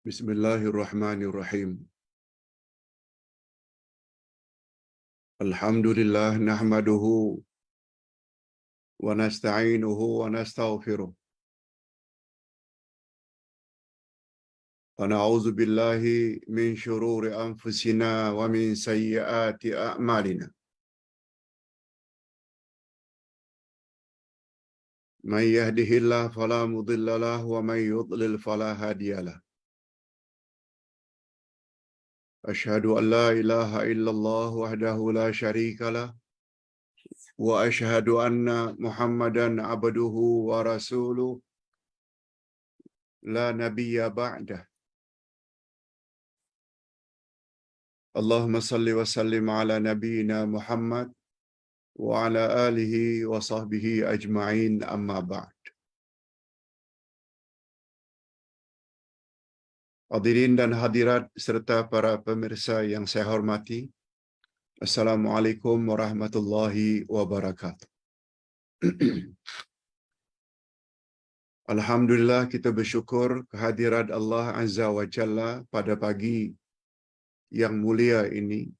Bismillahirrahmanirrahim. Alhamdulillah nahmaduhu wa nasta'inuhu wa nastaghfiruh. Wa na'udzu billahi min shururi anfusina wa min sayyiati a'malina. Man yahdihillahu fala mudilla lahu wa man yudlil fala hadiya lahu. Asyhadu an la ilaha illallah wahdahu la syarika lah wa asyhadu anna Muhammadan abduhu wa rasuluh la nabiyya ba'dah. Allahumma salli wa sallim ala nabiyyina Muhammad wa ala alihi wa sahbihi ajma'in amma ba'd. Hadirin dan hadirat serta para pemirsa yang saya hormati, Assalamualaikum warahmatullahi wabarakatuh. Alhamdulillah, kita bersyukur kehadirat Allah Azza wa Jalla pada pagi yang mulia ini.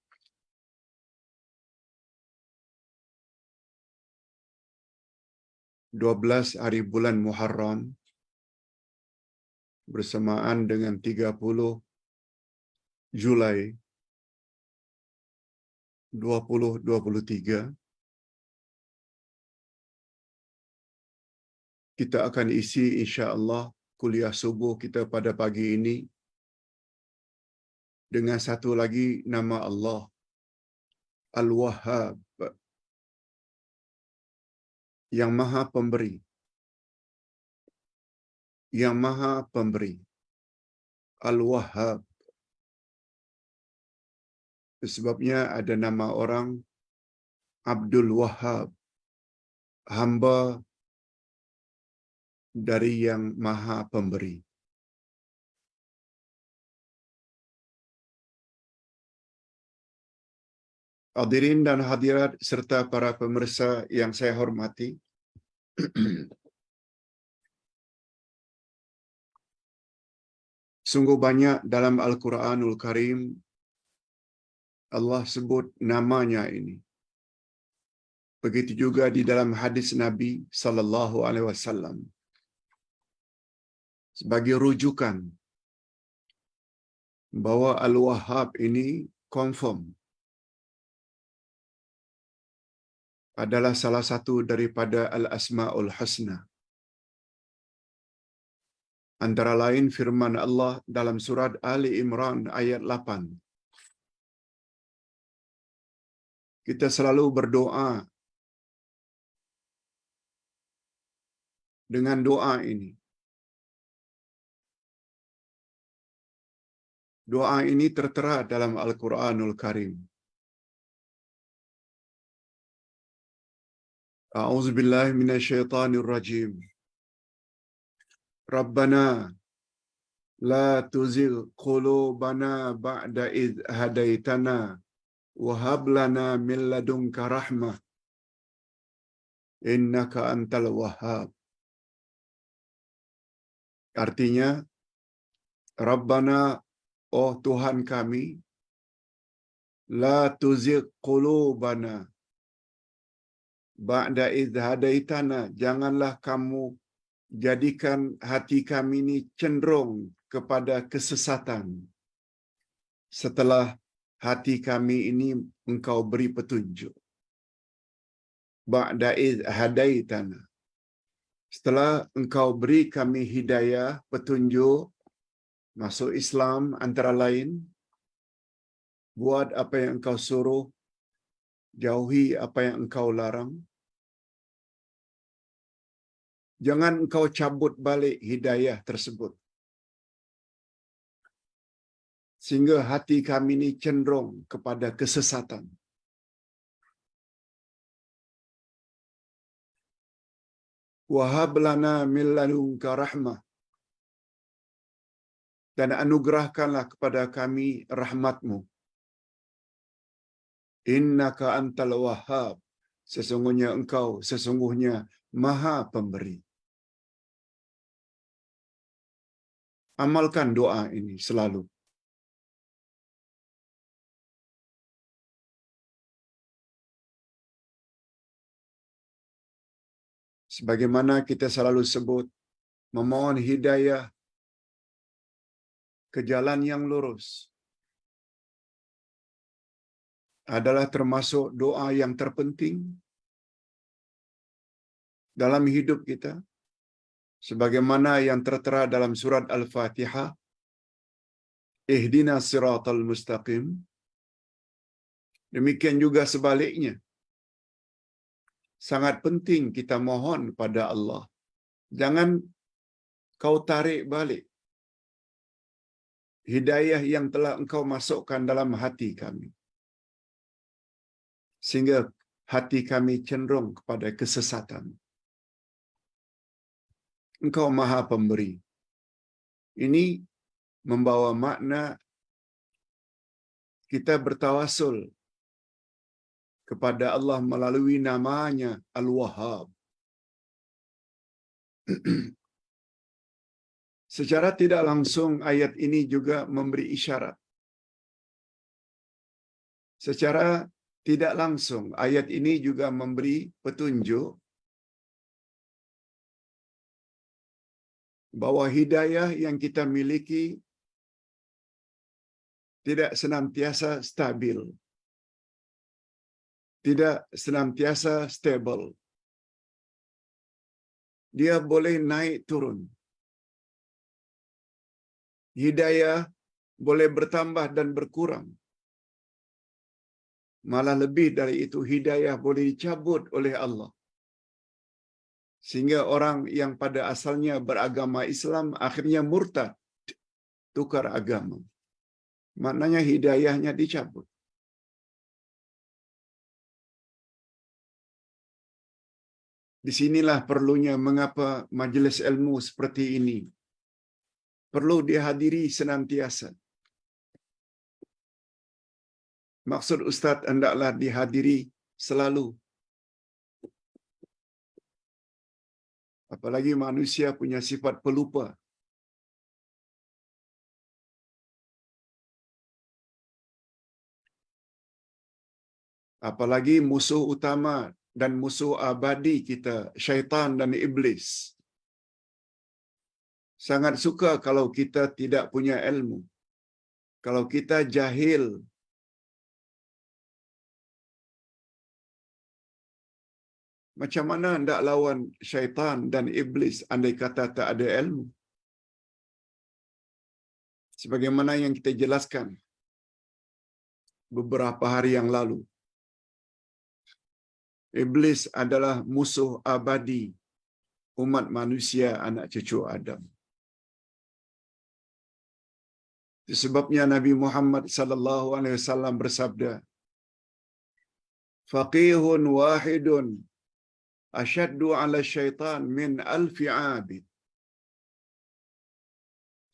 Dua belas hari bulan Muharram bersamaan dengan 30 Julai 2023, kita akan isi insya-Allah kuliah subuh kita pada pagi ini dengan satu lagi nama Allah, Al-Wahhab, yang Maha Pemberi. Yang Maha Pemberi. Al-Wahhab. Sebabnya ada nama orang Abdul Wahhab, hamba dari yang Maha Pemberi. Hadirin dan hadirat serta para pemirsa yang saya hormati, sungguh banyak dalam Al-Quranul Karim Allah sebut namanya ini. Begitu juga di dalam hadis Nabi sallallahu alaihi wasallam sebagai rujukan bahwa Al-Wahhab ini confirm adalah salah satu daripada Al-Asma'ul Husna. Antara lain firman Allah dalam surat Ali Imran ayat 8. Kita selalu berdoa dengan doa ini. Doa ini tertera dalam Al-Quranul Karim. A'udzubillahi minasyaitonir rajim. Rabbana la tuzigh qulubana ba'da idh hadaitana wa hab lana min ladunka rahmah innaka antal wahhab. Artinya, Rabbana, oh Tuhan kami, la tuzigh qulubana ba'da idh hadaitana, janganlah kamu jadikan hati kami ini cenderung kepada kesesatan setelah hati kami ini engkau beri petunjuk. Ba'da idh hadaitana, setelah engkau beri kami hidayah, petunjuk, masuk Islam antara lain, buat apa yang engkau suruh, jauhi apa yang engkau larang. Jangan engkau cabut balik hidayah tersebut, sehingga hati kami ini cenderung kepada kesesatan. Wahab lana min ladunka rahmah, dan anugerahkanlah kepada kami rahmatmu. Innaka antal wahhab, sesungguhnya engkau sesungguhnya Maha Pemberi. Amalkan doa ini selalu. Sebagaimana kita selalu sebut, memohon hidayah ke jalan yang lurus adalah termasuk doa yang terpenting dalam hidup kita. Sebagaimana yang tertera dalam surat Al-Fatihah, Ihdinas siratal mustaqim. Demikian juga sebaliknya. Sangat penting kita mohon pada Allah. Jangan kau tarik balik hidayah yang telah engkau masukkan dalam hati kami, sehingga hati kami cenderung kepada kesesatan. Engkau Maha Pemberi. Ini membawa makna kita bertawasul kepada Allah melalui namanya Al-Wahhab. Secara tidak langsung ayat ini juga memberi isyarat. Secara tidak langsung ayat ini juga memberi petunjuk bahwa hidayah yang kita miliki tidak senantiasa stabil, tidak senantiasa stable. Dia boleh naik turun. Hidayah boleh bertambah dan berkurang. Malah lebih dari itu, hidayah boleh dicabut oleh Allah. Sehingga orang yang pada asalnya beragama Islam akhirnya murtad, tukar agama. Maknanya hidayahnya dicabut. Di sinilah perlunya mengapa majelis ilmu seperti ini perlu dihadiri senantiasa. Maksud Ustaz hendaklah dihadiri selalu. Apalagi manusia punya sifat pelupa. Apalagi musuh utama dan musuh abadi kita, syaitan dan iblis, sangat suka kalau kita tidak punya ilmu, kalau kita jahil. Macam mana hendak lawan syaitan dan iblis andai kata tak ada ilmu? Sebagaimana yang kita jelaskan beberapa hari yang lalu, iblis adalah musuh abadi umat manusia, anak cucu Adam. Sebabnya Nabi Muhammad sallallahu alaihi wasallam bersabda, "Faqihun wahidun asyaddu 'ala syaitan min alfi 'abid."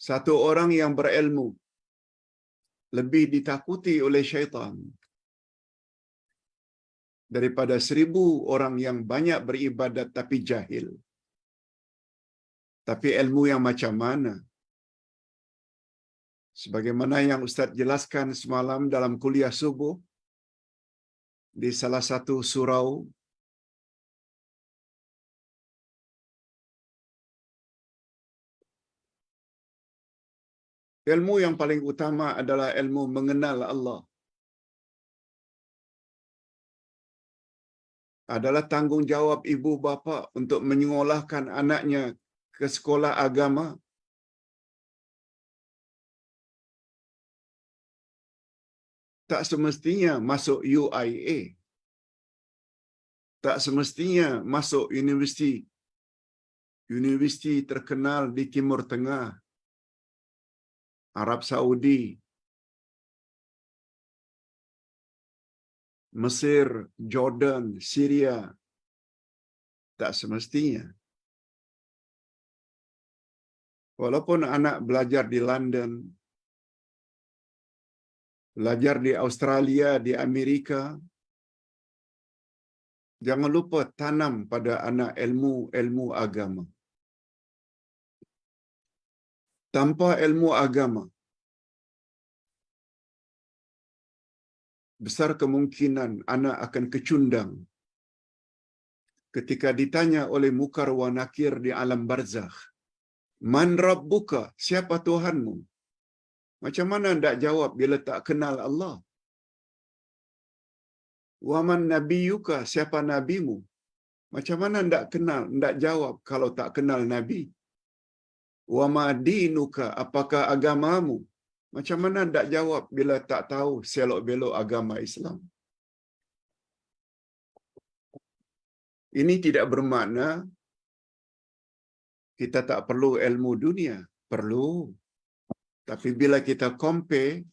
Satu orang yang berilmu lebih ditakuti oleh syaitan daripada 1000 orang yang banyak beribadat tapi jahil. Tapi ilmu yang macam mana? Sebagaimana yang Ustaz jelaskan semalam dalam kuliah subuh di salah satu surau, ilmu yang paling utama adalah ilmu mengenal Allah. Adalah tanggungjawab ibu bapa untuk menyekolahkan anaknya ke sekolah agama. Tak semestinya masuk UIA. Tak semestinya masuk universiti terkenal di Timur Tengah, Arab Saudi, Mesir, Jordan, Syria. Tak semestinya. Walaupun anak belajar di London, belajar di Australia, di Amerika, jangan lupa tanam pada anak ilmu agama. Tanpa ilmu agama, besar kemungkinan anak akan kecundang ketika ditanya oleh mukar wa nakir di alam barzakh. Man rabbuka? Siapa Tuhanmu? Macam mana hendak jawab bila tak kenal Allah? Wa man nabiyuka? Siapa nabimu? Macam mana hendak jawab kalau tak kenal nabi? Wa ma dinuka? Apakah agamamu? Macam mana hendak jawab bila tak tahu selok-belok agama Islam? Ini tidak bermakna kita tak perlu ilmu dunia. Perlu. Tapi bila kita compare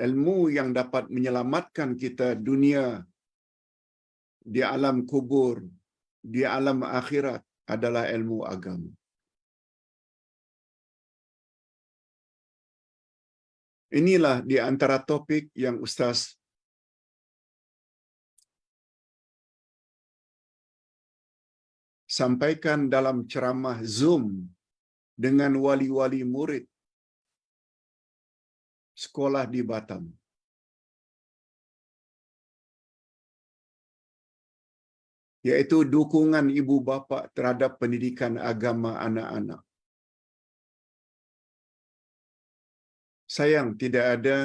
ilmu yang dapat menyelamatkan kita dunia di alam kubur, di alam akhirat adalah ilmu agama. Inilah di antara topik yang Ustaz sampaikan dalam ceramah Zoom dengan wali-wali murid sekolah di Batam. Yaitu dukungan ibu bapa terhadap pendidikan agama anak-anak. Sayang tidak ada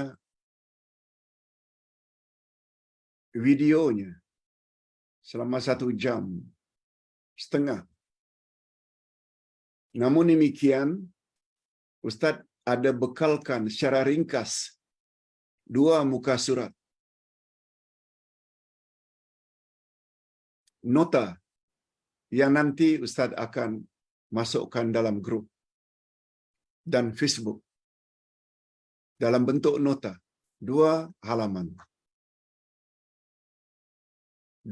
videonya selama 1 jam setengah. Namun demikian, Ustaz ada bekalkan secara ringkas 2 muka surat. Nota yang nanti Ustaz akan masukkan dalam grup dan Facebook. Dalam bentuk nota, 2 halaman.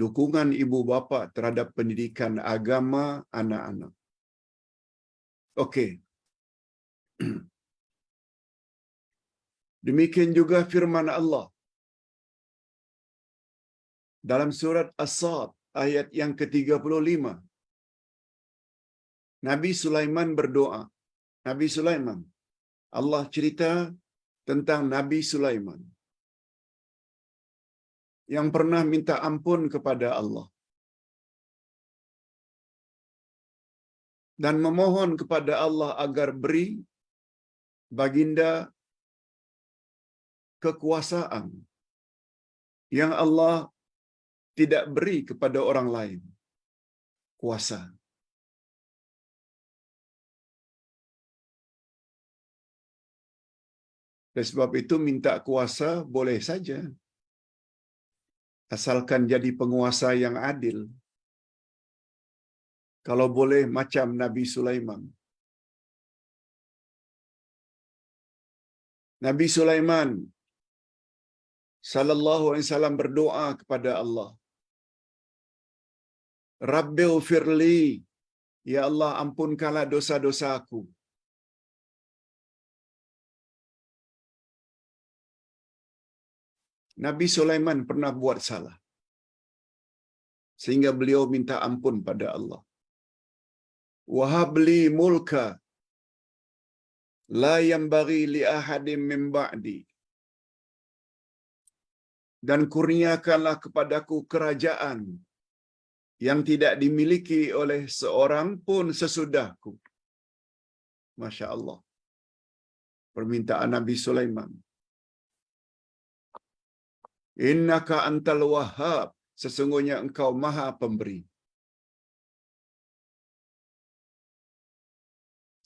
Dukungan ibu bapa terhadap pendidikan agama anak-anak. Okey. Demikian juga firman Allah dalam surat As-Sad ayat yang ke-35. Nabi Sulaiman berdoa. Nabi Sulaiman. Allah cerita tentang Nabi Sulaiman yang pernah minta ampun kepada Allah dan memohon kepada Allah agar beri baginda kekuasaan yang Allah tidak beri kepada orang lain. Kuasa. Dan sebab itu minta kuasa boleh saja. Asalkan jadi penguasa yang adil. Kalau boleh macam Nabi Sulaiman. Nabi Sulaiman sallallahu alaihi wasallam berdoa kepada Allah. Rabbighfirli, ya Allah ampunkanlah dosa-dosa aku. Nabi Sulaiman pernah buat salah, sehingga beliau minta ampun pada Allah. Wahabli mulka la yanbaghi li ahadin min ba'di. Dan kurniakanlah kepadaku kerajaan yang tidak dimiliki oleh seorang pun sesudahku. Masya Allah. Permintaan Nabi Sulaiman. Innaka antal wahhab. Sesungguhnya engkau maha pemberi.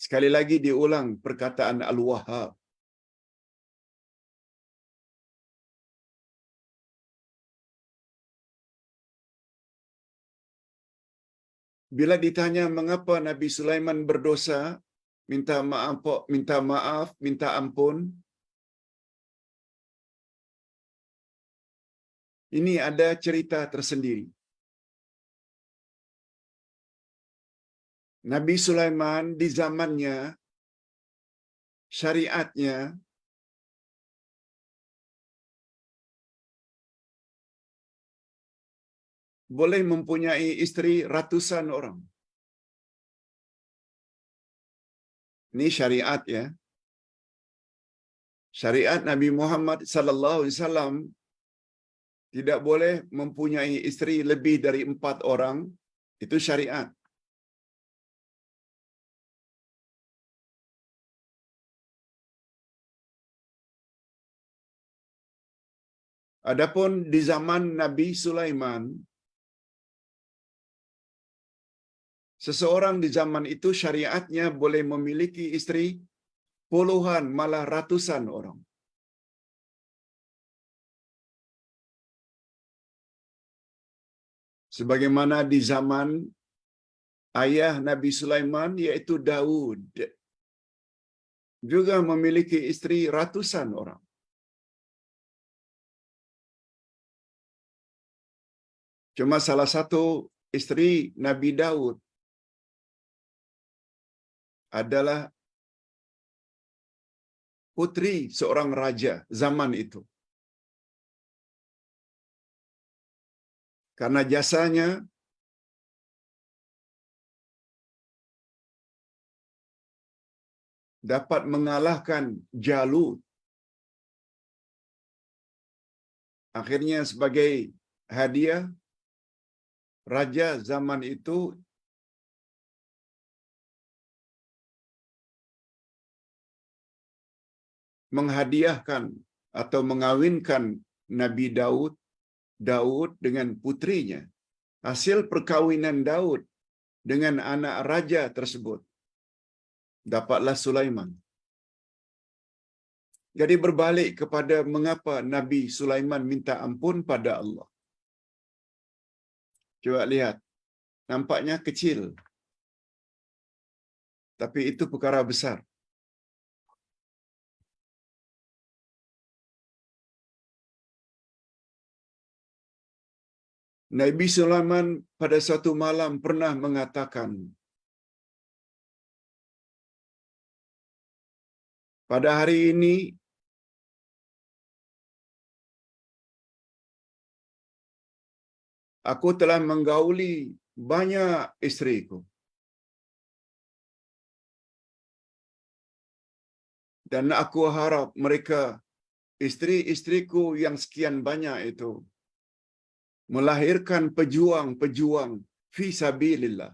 Sekali lagi diulang perkataan Al-Wahhab. Bila ditanya mengapa Nabi Sulaiman berdosa, minta maaf, minta ampun, ini ada cerita tersendiri. Nabi Sulaiman di zamannya, syariatnya boleh mempunyai isteri ratusan orang. Ini syariat ya. Syariat Nabi Muhammad sallallahu alaihi wasallam tidak boleh mempunyai isteri lebih dari 4 orang. Itu syariat. Adapun di zaman Nabi Sulaiman, seseorang di zaman itu syariatnya boleh memiliki isteri puluhan malah ratusan orang. Sebagaimana di zaman ayah Nabi Sulaiman yaitu Daud juga memiliki isteri ratusan orang. Cuma salah satu isteri Nabi Daud adalah putri seorang raja zaman itu. Karena jasanya dapat mengalahkan Jalut. Akhirnya sebagai hadiah, raja zaman itu menghadiahkan atau mengawinkan Nabi Daud dengan putrinya. Hasil perkawinan Daud dengan anak raja tersebut dapatlah Sulaiman. Jadi berbalik kepada mengapa Nabi Sulaiman minta ampun pada Allah. Coba lihat, nampaknya kecil, tapi itu perkara besar. Nabi Sulaiman pada suatu malam pernah mengatakan, pada hari ini aku telah menggauli banyak istriku. Dan aku harap mereka, istri-istriku yang sekian banyak itu, melahirkan pejuang-pejuang fi sabilillah.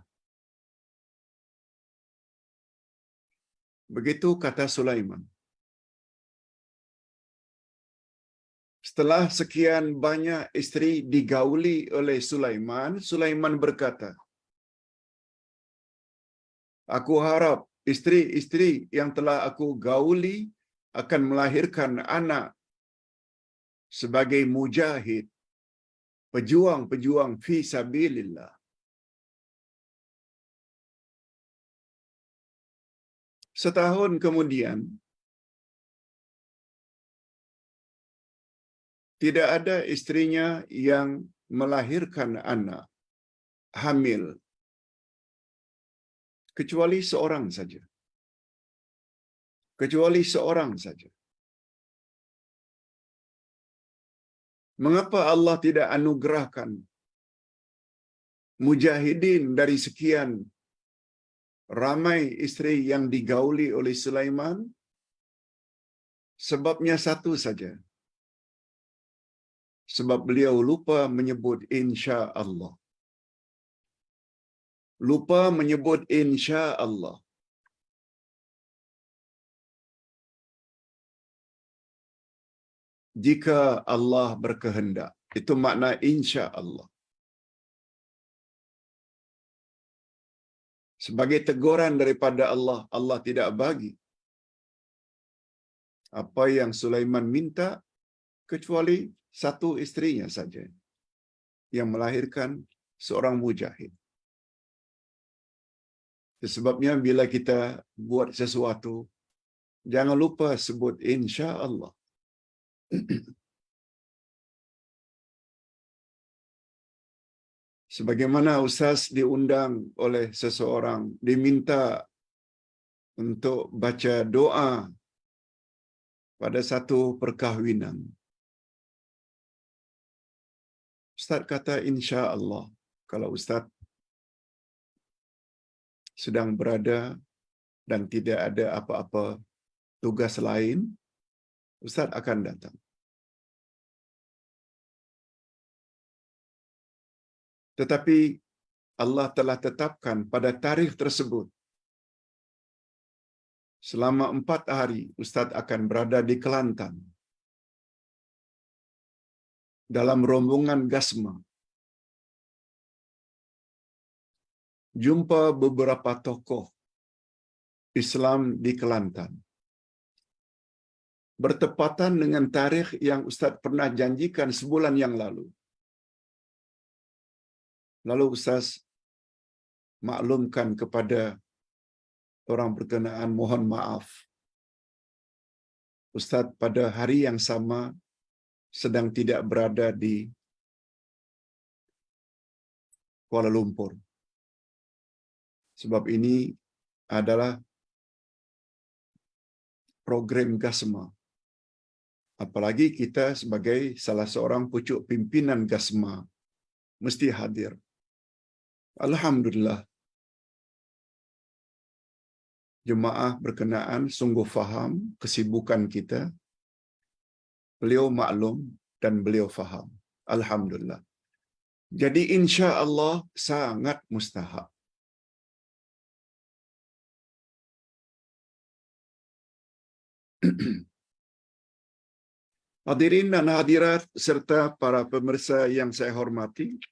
Begitu kata Sulaiman. Setelah sekian banyak istri digauli oleh Sulaiman, Sulaiman berkata, aku harap istri-istri yang telah aku gauli akan melahirkan anak sebagai mujahid, pejuang-pejuang fi sabilillah. Setahun kemudian, tidak ada istrinya yang melahirkan anak hamil, kecuali seorang saja. Kecuali seorang saja. Mengapa Allah tidak anugerahkan mujahidin dari sekian ramai istri yang digauli oleh Sulaiman? Sebabnya satu saja. Sebab beliau lupa menyebut insya Allah. Lupa menyebut insya Allah. Jika Allah berkehendak. Itu makna insya Allah. Sebagai teguran daripada Allah, Allah tidak bagi apa yang Sulaiman minta, kecuali satu istrinya saja yang melahirkan seorang mujahid. Sebabnya bila kita buat sesuatu, jangan lupa sebut insya Allah. Sebagaimana ustaz diundang oleh seseorang, diminta untuk baca doa pada satu perkahwinan. Ustaz kata insya Allah. Kalau ustaz sedang berada dan tidak ada apa-apa tugas lain, Ustaz akan datang. Tetapi Allah telah tetapkan pada tarikh tersebut, selama 4 hari Ustaz akan berada di Kelantan dalam rombongan Gasma. Jumpa beberapa tokoh Islam di Kelantan. Bertepatan dengan tarikh yang Ustaz pernah janjikan sebulan yang lalu. Lalu Ustaz maklumkan kepada orang berkenaan, mohon maaf, Ustaz pada hari yang sama sedang tidak berada di Kuala Lumpur. Sebab ini adalah program Gasma. Apalagi kita sebagai salah seorang pucuk pimpinan Gasma mesti hadir. Alhamdulillah, jemaah berkenaan sungguh faham kesibukan kita. Beliau maklum dan beliau faham. Alhamdulillah. Jadi insya Allah sangat mustahab. Hadirin dan hadirat serta para pemirsa yang saya hormati,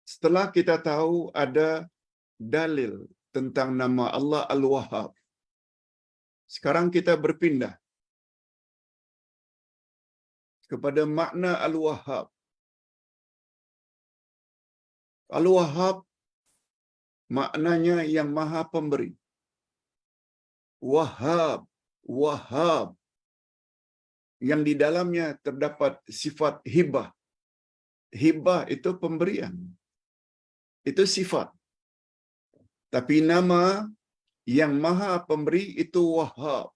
setelah kita tahu ada dalil tentang nama Allah Al-Wahhab, sekarang kita berpindah kepada makna Al-Wahhab. Al-Wahhab maknanya yang Maha Pemberi. Wahhab, Wahhab, yang di dalamnya terdapat sifat hibah. Hibah itu pemberian. Itu sifat. Tapi nama yang Maha Pemberi itu Wahhab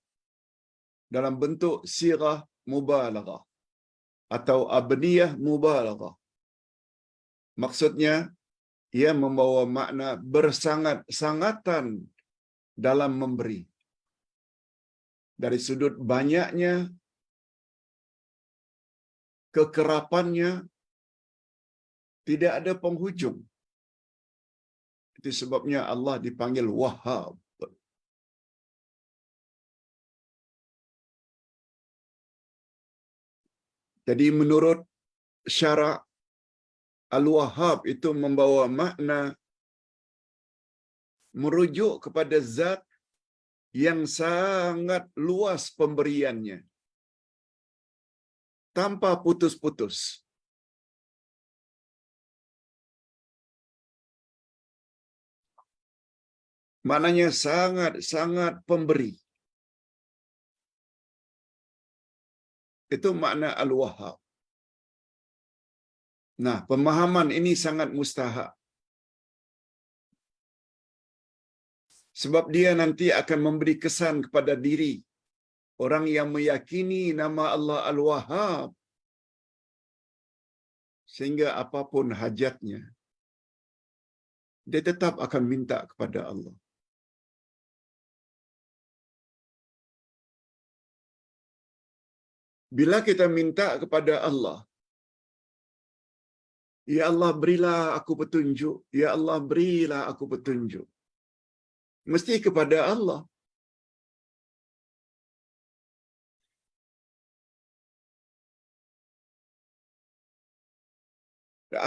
dalam bentuk sirah mubalaghah atau abniyah mubalaghah. Maksudnya ia membawa makna bersangat-sangatan dalam memberi. Dari sudut banyaknya, kekerapannya, tidak ada penghujung. Itu sebabnya Allah dipanggil Wahhab. Jadi menurut syarak, Al-Wahhab itu membawa makna merujuk kepada zat yang sangat luas pemberiannya, tanpa putus-putus. Maknanya sangat-sangat pemberi. Itu makna Al-Wahhab. Nah, pemahaman ini sangat mustahak. Sebab dia nanti akan memberi kesan kepada diri orang yang meyakini nama Allah Al-Wahhab, sehingga apapun hajatnya, dia tetap akan minta kepada Allah. Bila kita minta kepada Allah, ya Allah berilah aku petunjuk, ya Allah berilah aku petunjuk, mesti kepada Allah.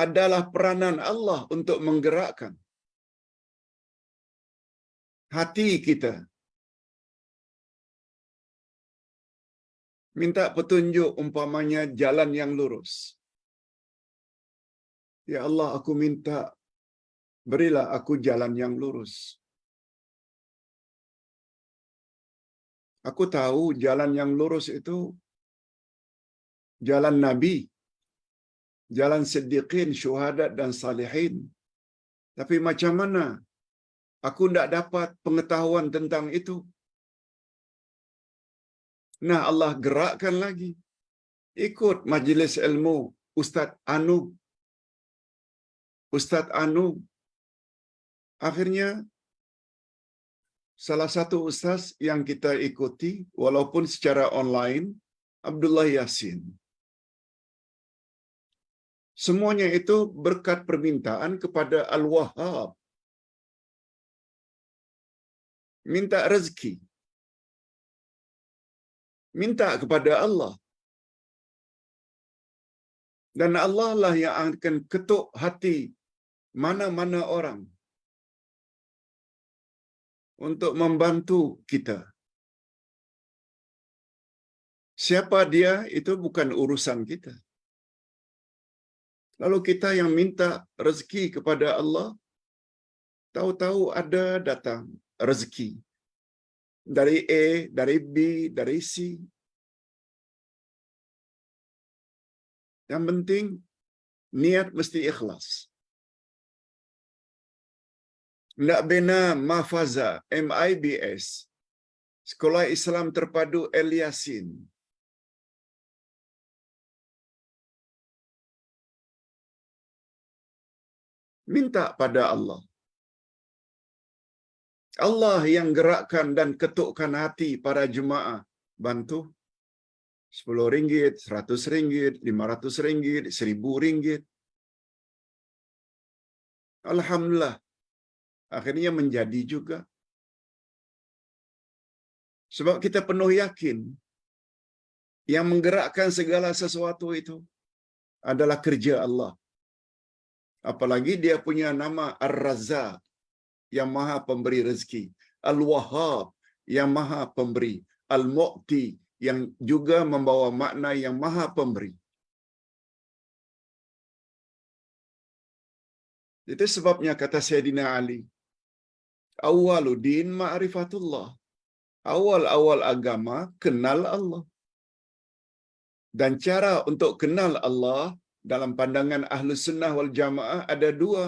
Adalah peranan Allah untuk menggerakkan hati kita. Minta petunjuk umpamanya jalan yang lurus. Ya Allah, aku minta berilah aku jalan yang lurus. Aku tahu jalan yang lurus itu jalan Nabi, jalan siddiqin, syuhadat dan salihin. Tapi macam mana aku tidak dapat pengetahuan tentang itu? Nah, Allah gerakkan lagi. Ikut majlis ilmu Ustaz Anu. Ustaz Anu. Akhirnya salah satu ustaz yang kita ikuti walaupun secara online, Abdullah Yasin. Semuanya itu berkat permintaan kepada Al-Wahhab. Minta rezeki. Minta kepada Allah. Dan Allah lah yang akan ketuk hati mana-mana orang untuk membantu kita. Siapa dia itu bukan urusan kita. Lalu kita yang minta rezeki kepada Allah, tahu-tahu ada datang rezeki. Dari A, dari B, dari C. Yang penting niat mesti ikhlas. Nak bina Mafaza, MIBS, Sekolah Islam Terpadu El Yasin. Minta pada Allah. Allah yang gerakkan dan ketukkan hati para jemaah. Bantu. RM10, RM100, RM500, RM1,000. Alhamdulillah. Akhirnya menjadi juga. Sebab kita penuh yakin yang menggerakkan segala sesuatu itu adalah kerja Allah. Apalagi dia punya nama Ar-Razzaq, yang maha pemberi rezeki. Al-Wahhab, yang maha pemberi. Al-Mu'ti, yang juga membawa makna yang maha pemberi. Itu sebabnya kata Sayyidina Ali, Awwaluddin ma'rifatullah. Awal-awal agama, kenal Allah. Dan cara untuk kenal Allah dalam pandangan Ahlus Sunnah wal Jamaah ada dua.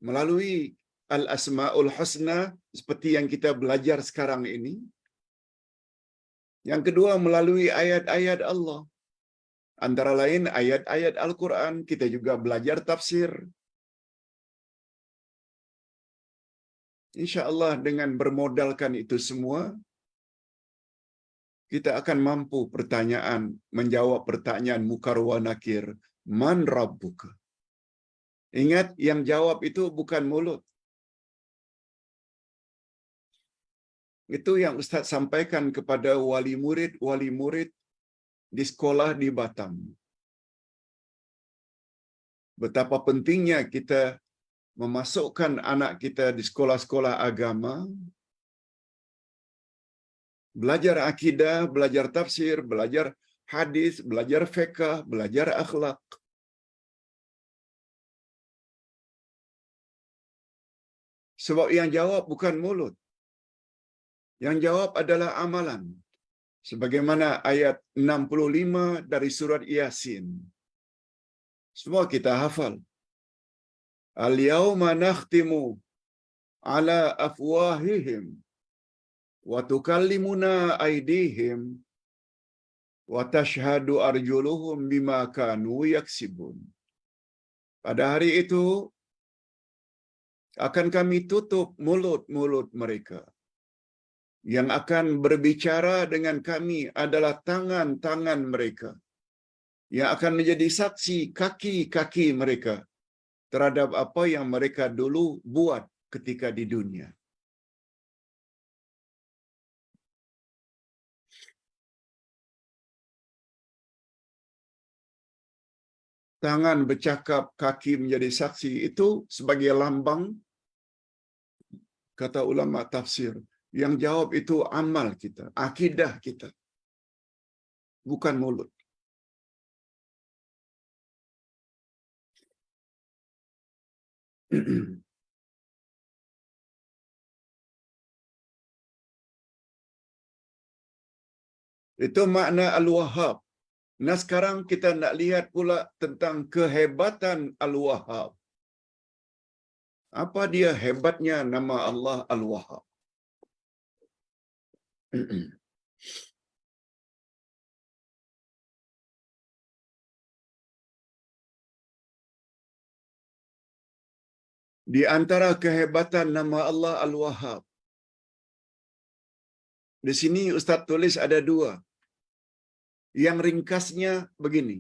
Melalui Al-Asma'ul Husna, seperti yang kita belajar sekarang ini. Yang kedua, melalui ayat-ayat Allah. Antara lain ayat-ayat Al-Quran, kita juga belajar tafsir. InsyaAllah dengan bermodalkan itu semua, kita akan mampu menjawab pertanyaan mukar wa nakir. Man rabbuka? Ingat, yang jawab itu bukan mulut. Itu yang Ustaz sampaikan kepada wali murid di sekolah di Batam. Betapa pentingnya kita memasukkan anak kita di sekolah-sekolah agama, belajar akidah, belajar tafsir, belajar hadis, belajar fiqh, belajar akhlak. Sebab yang jawab bukan mulut. Yang jawab adalah amalan. Sebagaimana ayat 65 dari surat Yasin. Semua kita hafal. Al-yawma nakhtimu ala afwahihim wa tukallimuna aydihim wa tashhadu arjuluhum bima kanu yaksibun. Pada hari itu akan kami tutup mulut-mulut mereka. Yang akan berbicara dengan kami adalah tangan-tangan mereka. Yang akan menjadi saksi kaki-kaki mereka terhadap apa yang mereka dulu buat ketika di dunia. Tangan bercakap, kaki menjadi saksi, itu sebagai lambang, kata ulama tafsir. Yang jawab itu amal kita, akidah kita. Bukan mulut. Itu makna Al-Wahhab. Nah sekarang kita nak lihat pula tentang kehebatan Al-Wahhab. Apa dia hebatnya nama Allah Al-Wahhab? Di antara kehebatan nama Allah Al-Wahhab, Di sini Ustaz tulis ada dua. Yang ringkasnya begini.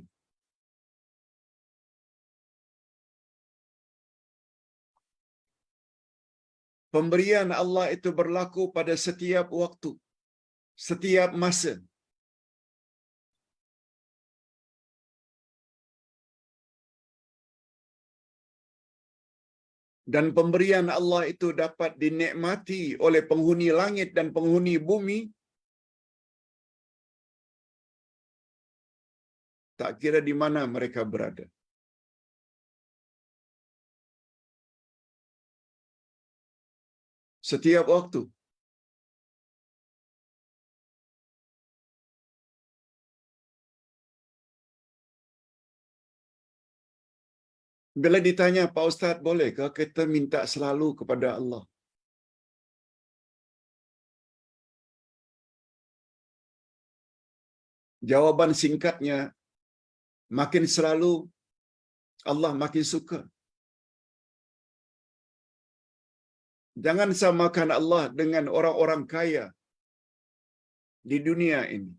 Pemberian Allah itu berlaku pada setiap waktu, setiap masa. Dan pemberian Allah itu dapat dinikmati oleh penghuni langit dan penghuni bumi, tak kira di mana mereka berada. Setiap waktu. Bila ditanya, Pak Ustaz, bolehkah kita minta selalu kepada Allah? Jawaban singkatnya, makin selalu Allah makin suka. Jangan samakan Allah dengan orang-orang kaya di dunia ini.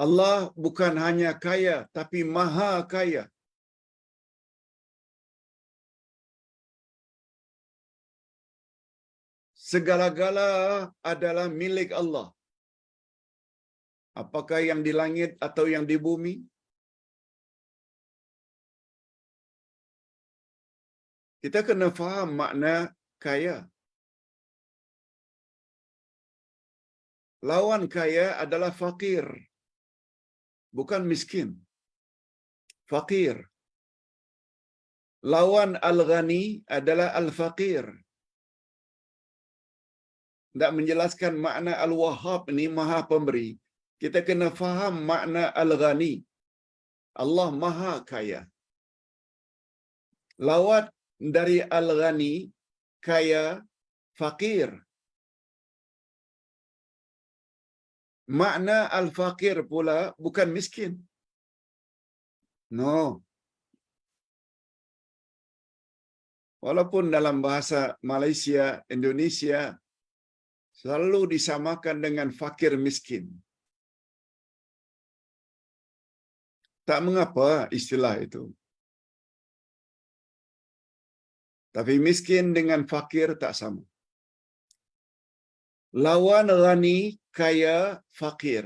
Allah bukan hanya kaya, tapi maha kaya. Segala-gala adalah milik Allah. Apakah yang di langit atau yang di bumi? Kita kena faham makna kaya. Lawan kaya adalah fakir. Bukan miskin. Fakir. Lawan al-ghani adalah al-faqir. Tak menjelaskan makna al-wahhab ini maha pemberi. Kita kena faham makna al-ghani. Allah maha kaya. Lawat dari al-ghani, kaya, fakir. Makna al-faqir pula bukan miskin. No. Walaupun dalam bahasa Malaysia, Indonesia, selalu disamakan dengan fakir miskin. Tak mengapa istilah itu. Tapi miskin dengan fakir tak sama. Lawan ghani, kaya, fakir.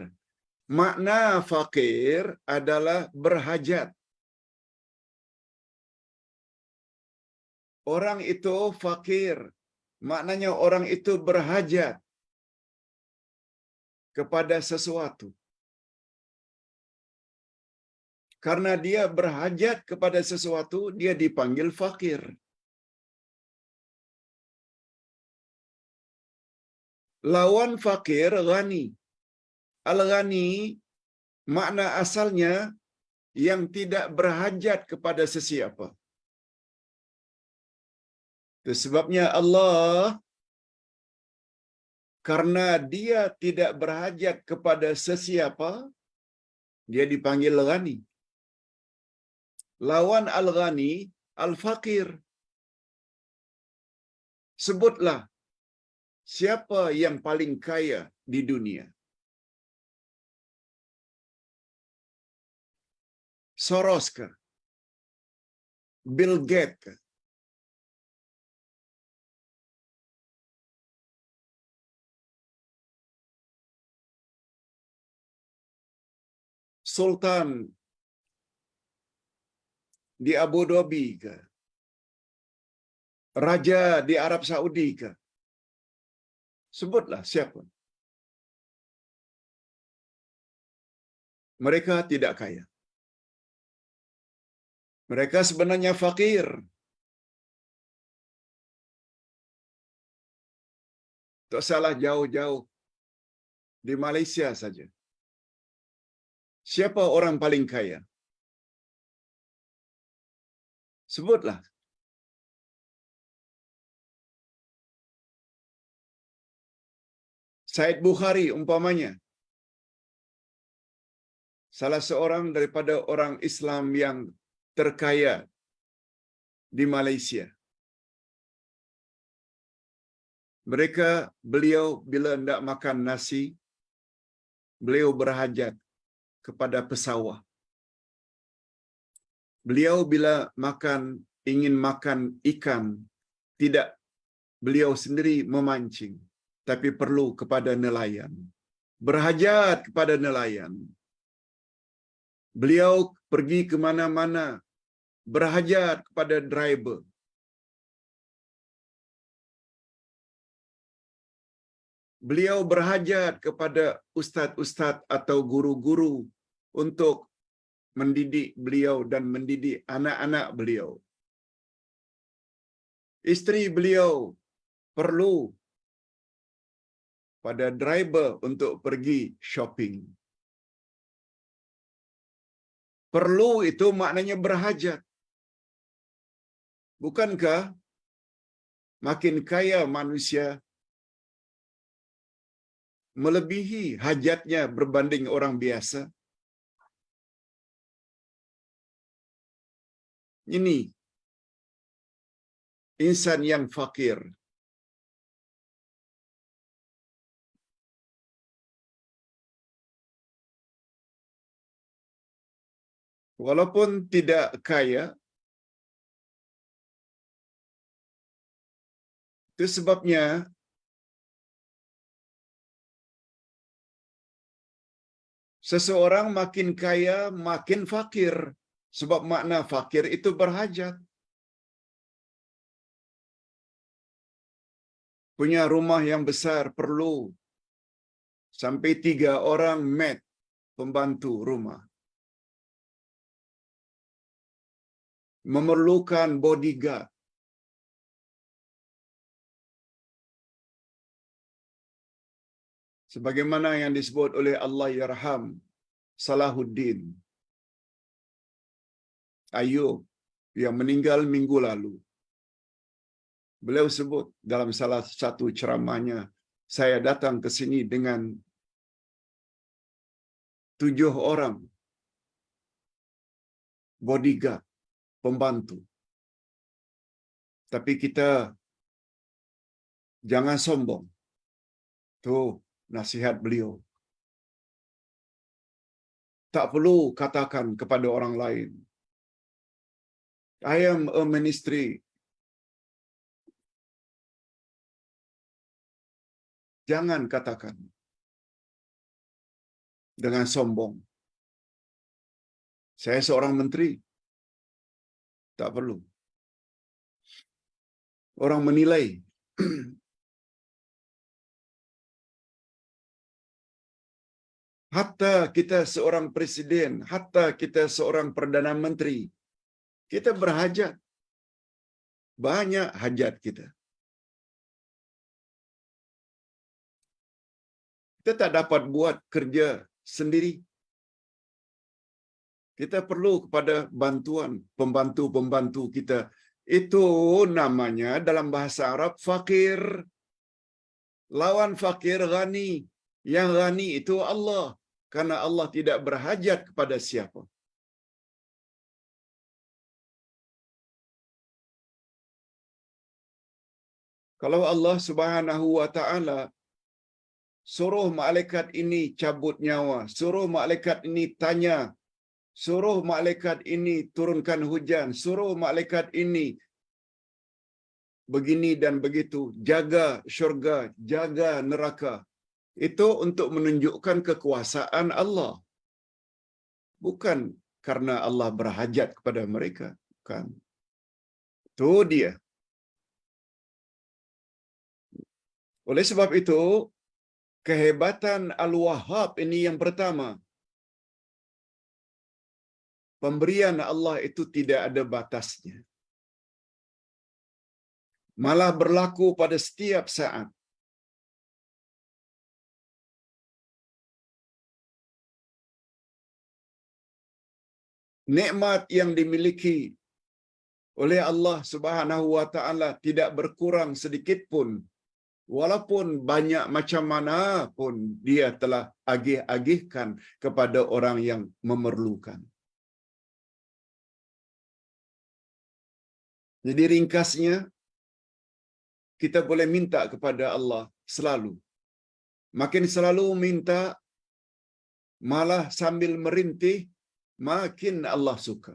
Makna fakir adalah berhajat. Orang itu fakir. Maknanya orang itu berhajat kepada sesuatu. Karena dia berhajat kepada sesuatu, dia dipanggil fakir. Lawan fakir, ghani. Al-ghani, makna asalnya yang tidak berhajat kepada sesiapa. Itu sebabnya Allah, karena dia tidak berhajat kepada sesiapa, dia dipanggil ghani. Lawan al-ghani, al-fakir. Sebutlah siapa yang paling kaya di dunia. Soros kah? Bill Gates kah? Sultan di Abu Dhabi kah? Raja di Arab Saudi kah? Sebutlah siapa. Mereka tidak kaya. Mereka sebenarnya fakir. Tak salah jauh-jauh di Malaysia saja. Siapa orang paling kaya? Sebutlah. Said Bukhari umpamanya. Salah seorang daripada orang Islam yang terkaya di Malaysia. Beliau bila hendak makan nasi, beliau berhajat kepada pesawah. Beliau bila ingin makan ikan, tidak beliau sendiri memancing, tapi perlu kepada nelayan. Berhajat kepada nelayan. Beliau pergi ke mana-mana, berhajat kepada driver. Beliau berhajat kepada ustaz-ustaz atau guru-guru untuk mendidik beliau dan mendidik anak-anak beliau. Isteri beliau perlu pada driver untuk pergi shopping. Perlu itu maknanya berhajat. Bukankah makin kaya manusia melebihi hajatnya berbanding orang biasa? Ini insan yang fakir. Walaupun tidak kaya, itu sebabnya seseorang makin kaya, makin fakir. Sebab makna fakir itu berhajat. Punya rumah yang besar perlu sampai 3 orang maid pembantu rumah. Memerlukan bodyguard. Sebagaimana yang disebut oleh Allahyarham Salahuddin Ayub yang meninggal minggu lalu. Beliau sebut dalam salah satu ceramahnya, saya datang ke sini dengan 7 orang bodyguard, pembantu. Tapi kita jangan sombong. Itu nasihat beliau. Tak perlu katakan kepada orang lain, I am a ministry. Jangan katakan dengan sombong. Saya seorang menteri. Tak perlu. Orang menilai. Hatta kita seorang presiden, hatta kita seorang perdana menteri, kita berhajat. Banyak hajat kita. Kita tak dapat buat kerja sendiri. Kita perlu kepada bantuan pembantu-pembantu kita. Itu namanya dalam bahasa Arab fakir. Lawan fakir ghani. Yang ghani itu Allah. Karena Allah tidak berhajat kepada siapa. Kalau Allah Subhanahu wa taala suruh malaikat ini cabut nyawa, suruh malaikat ini tanya, suruh malaikat ini turunkan hujan, suruh malaikat ini begini dan begitu, jaga syurga, jaga neraka. Itu untuk menunjukkan kekuasaan Allah. Bukan karena Allah berhajat kepada mereka. Bukan. Itu dia. Oleh sebab itu, kehebatan Al-Wahhab ini yang pertama. Pemberian Allah itu tidak ada batasnya. Malah berlaku pada setiap saat. Nikmat yang dimiliki oleh Allah Subhanahu wa taala tidak berkurang sedikit pun. Walaupun banyak macam mana pun dia telah agih-agihkan kepada orang yang memerlukan. Jadi ringkasnya, kita boleh minta kepada Allah selalu. Makin selalu minta, malah sambil merintih, makin Allah suka.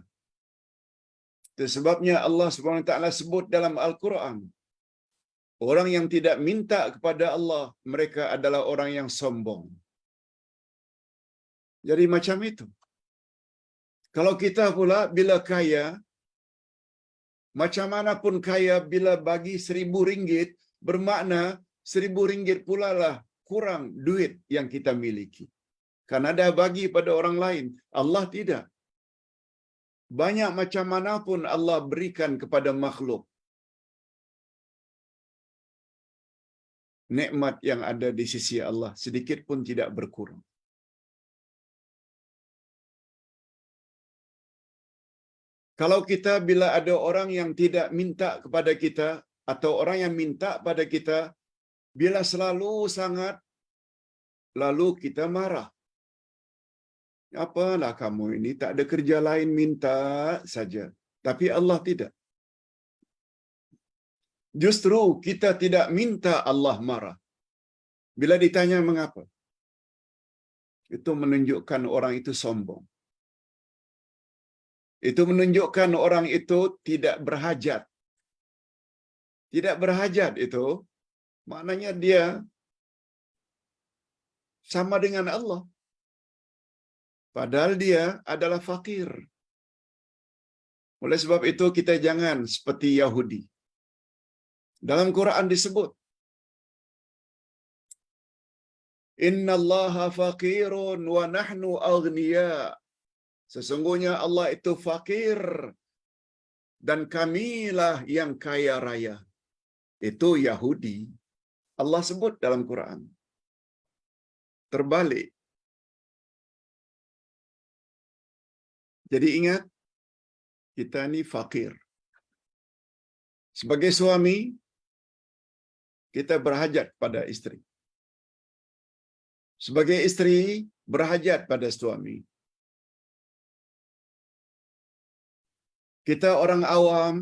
Itu sebabnya Allah SWT sebut dalam Al-Quran, orang yang tidak minta kepada Allah, mereka adalah orang yang sombong. Jadi macam itu. Kalau kita pula bila kaya, macam mana pun kaya, bila bagi RM1,000, bermakna RM1,000 pula lah kurang duit yang kita miliki. Karena dah bagi pada orang lain. Allah tidak. Banyak macam mana pun Allah berikan kepada makhluk, nikmat yang ada di sisi Allah sedikit pun tidak berkurang. Kalau kita bila ada orang yang tidak minta kepada kita, atau orang yang minta pada kita, bila selalu sangat, lalu kita marah. Apalah kamu ini, tak ada kerja lain, minta saja. Tapi Allah tidak. Justru kita tidak minta, Allah marah. Bila ditanya mengapa, itu menunjukkan orang itu sombong. Itu menunjukkan orang itu tidak berhajat. Tidak berhajat itu maknanya dia sama dengan Allah, padahal dia adalah fakir. Oleh sebab itu kita jangan seperti Yahudi. Dalam Quran disebut, Innallaha faqirun wa nahnu aghniya. Sesungguhnya Allah itu fakir dan kamilah yang kaya raya. Itu Yahudi. Allah sebut dalam Quran. Terbalik. Jadi ingat, kita ni fakir. Sebagai suami, kita berhajat pada isteri. Sebagai isteri, berhajat pada suami. Kita orang awam,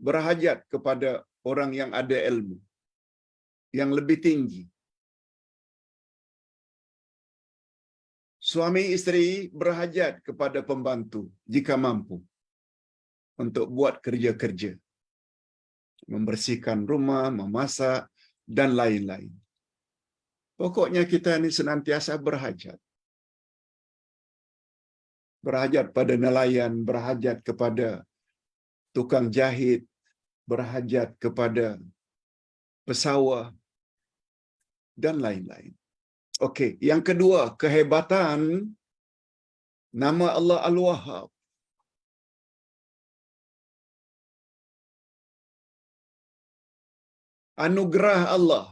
berhajat kepada orang yang ada ilmu, yang lebih tinggi. Suami isteri berhajat kepada pembantu jika mampu untuk buat kerja-kerja, membersihkan rumah, memasak, dan lain-lain. Pokoknya kita ini senantiasa berhajat. Berhajat pada nelayan, berhajat kepada tukang jahit, berhajat kepada pesawah, dan lain-lain. Okey, yang kedua, kehebatan nama Allah Al-Wahhab. Anugerah Allah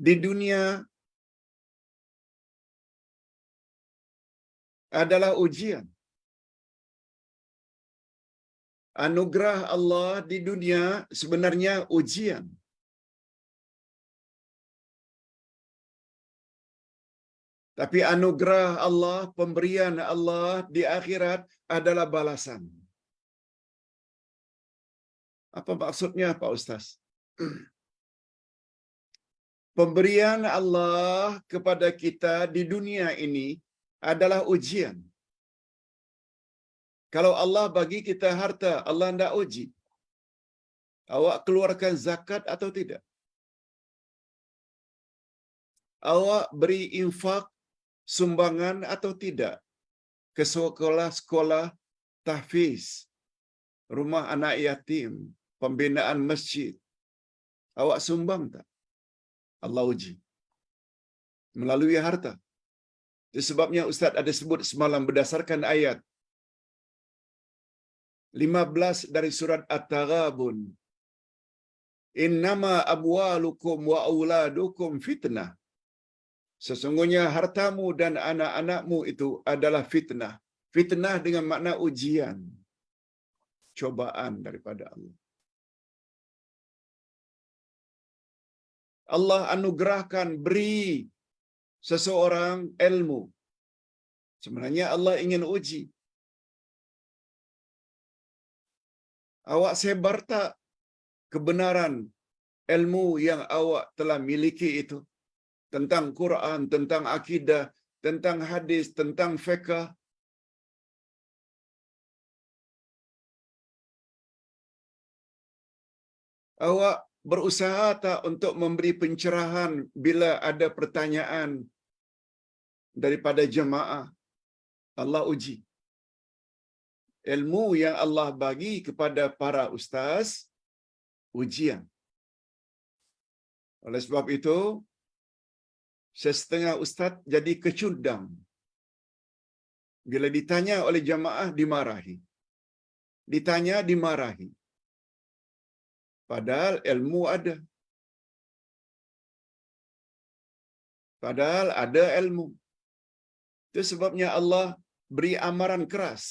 di dunia adalah ujian. Anugerah Allah di dunia sebenarnya ujian. Tapi anugerah Allah, pemberian Allah di akhirat adalah balasan. Apa maksudnya, Pak Ustaz? Pemberian Allah kepada kita di dunia ini adalah ujian. Kalau Allah bagi kita harta, Allah hendak uji. Awak keluarkan zakat atau tidak? Awak beri infak, sumbangan atau tidak ke sekolah-sekolah tahfiz, rumah anak yatim, pembinaan masjid? Awak sumbang tak? Allah uji melalui harta. Itu sebabnya Ustaz ada sebut semalam berdasarkan ayat 15 dari surat At-Taghabun. Innama amwalukum wa auladukum fitnah. Sesungguhnya hartamu dan anak-anakmu itu adalah fitnah. Fitnah dengan makna ujian, cobaan daripada Allah. Allah anugerahkan, beri seseorang ilmu. Sebenarnya Allah ingin uji. Awak sebar tak kebenaran ilmu yang awak telah miliki itu? Tentang Quran, tentang akidah, tentang hadis, tentang fiqh. Awak berusaha tak untuk memberi pencerahan bila ada pertanyaan daripada jemaah? Allah uji. Ilmu yang Allah bagi kepada para ustaz, ujian. Oleh sebab itu, setengah ustaz jadi kecundang. Bila ditanya oleh jemaah, dimarahi. Ditanya, dimarahi. Padahal ilmu ada. Padahal ada ilmu. Itu sebabnya Allah beri amaran keras.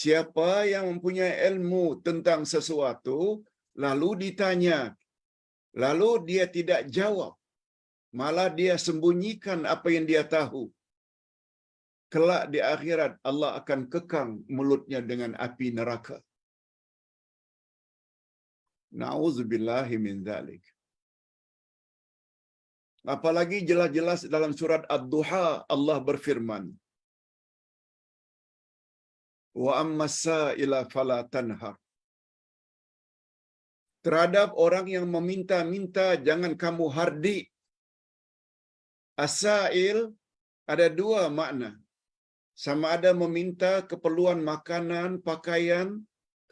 Siapa yang mempunyai ilmu tentang sesuatu, lalu ditanya, lalu dia tidak jawab, malah dia sembunyikan apa yang dia tahu, kelak di akhirat Allah akan kekang mulutnya dengan api neraka. Na'udzubillahi min dzalik. Apalagi jelas-jelas dalam surat Ad-Duha Allah berfirman, wa ammas sa'ila fala tanhar. Terhadap orang yang meminta-minta, jangan kamu hardi. As-sa'il ada dua makna. Sama ada meminta keperluan makanan, pakaian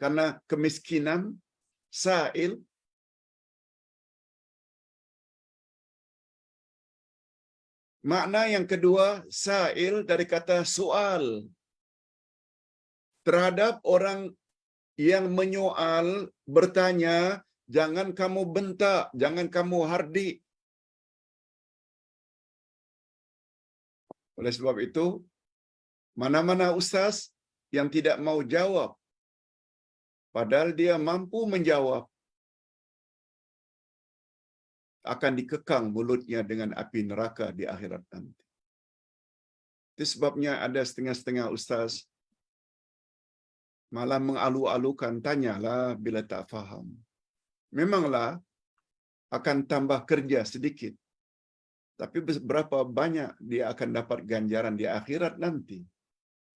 karena kemiskinan, sa'il. Makna yang kedua, sa'il dari kata soal. Terhadap orang yang menyoal, bertanya, jangan kamu bentak, jangan kamu hardi. Oleh sebab itu, mana-mana ustaz yang tidak mau jawab, padahal dia mampu menjawab, akan dikekang mulutnya dengan api neraka di akhirat nanti. Itu sebabnya ada setengah-setengah ustaz malah mengalu-alukan, tanyalah bila tak faham. Memanglah akan tambah kerja sedikit, tapi berapa banyak dia akan dapat ganjaran di akhirat nanti.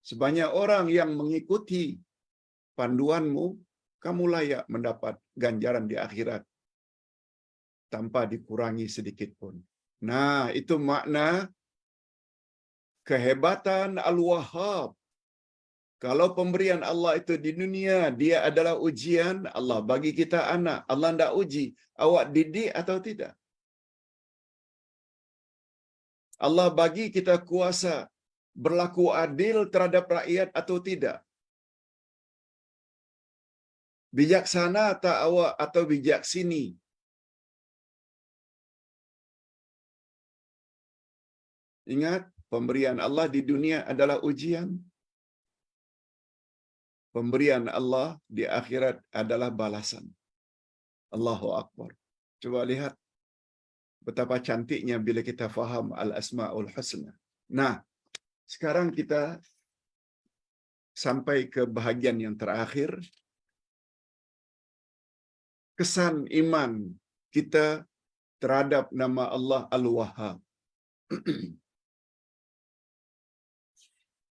Sebanyak orang yang mengikuti panduanmu, kamu layak mendapat ganjaran di akhirat tanpa dikurangi sedikit pun. Nah, itu makna kehebatan Al-Wahhab. Kalau pemberian Allah itu di dunia, dia adalah ujian, Allah bagi kita anak, Allah tidak uji, awak didik atau tidak. Allah bagi kita kuasa, berlaku adil terhadap rakyat atau tidak. Bijaksana tak awak atau bijak sini. Ingat, pemberian Allah di dunia adalah ujian. Pemberian Allah di akhirat adalah balasan. Allahu Akbar. Coba lihat betapa cantiknya bila kita faham Al-Asma'ul Husna. Nah, sekarang kita sampai ke bahagian yang terakhir. Kesan iman kita terhadap nama Allah Al-Wahhab.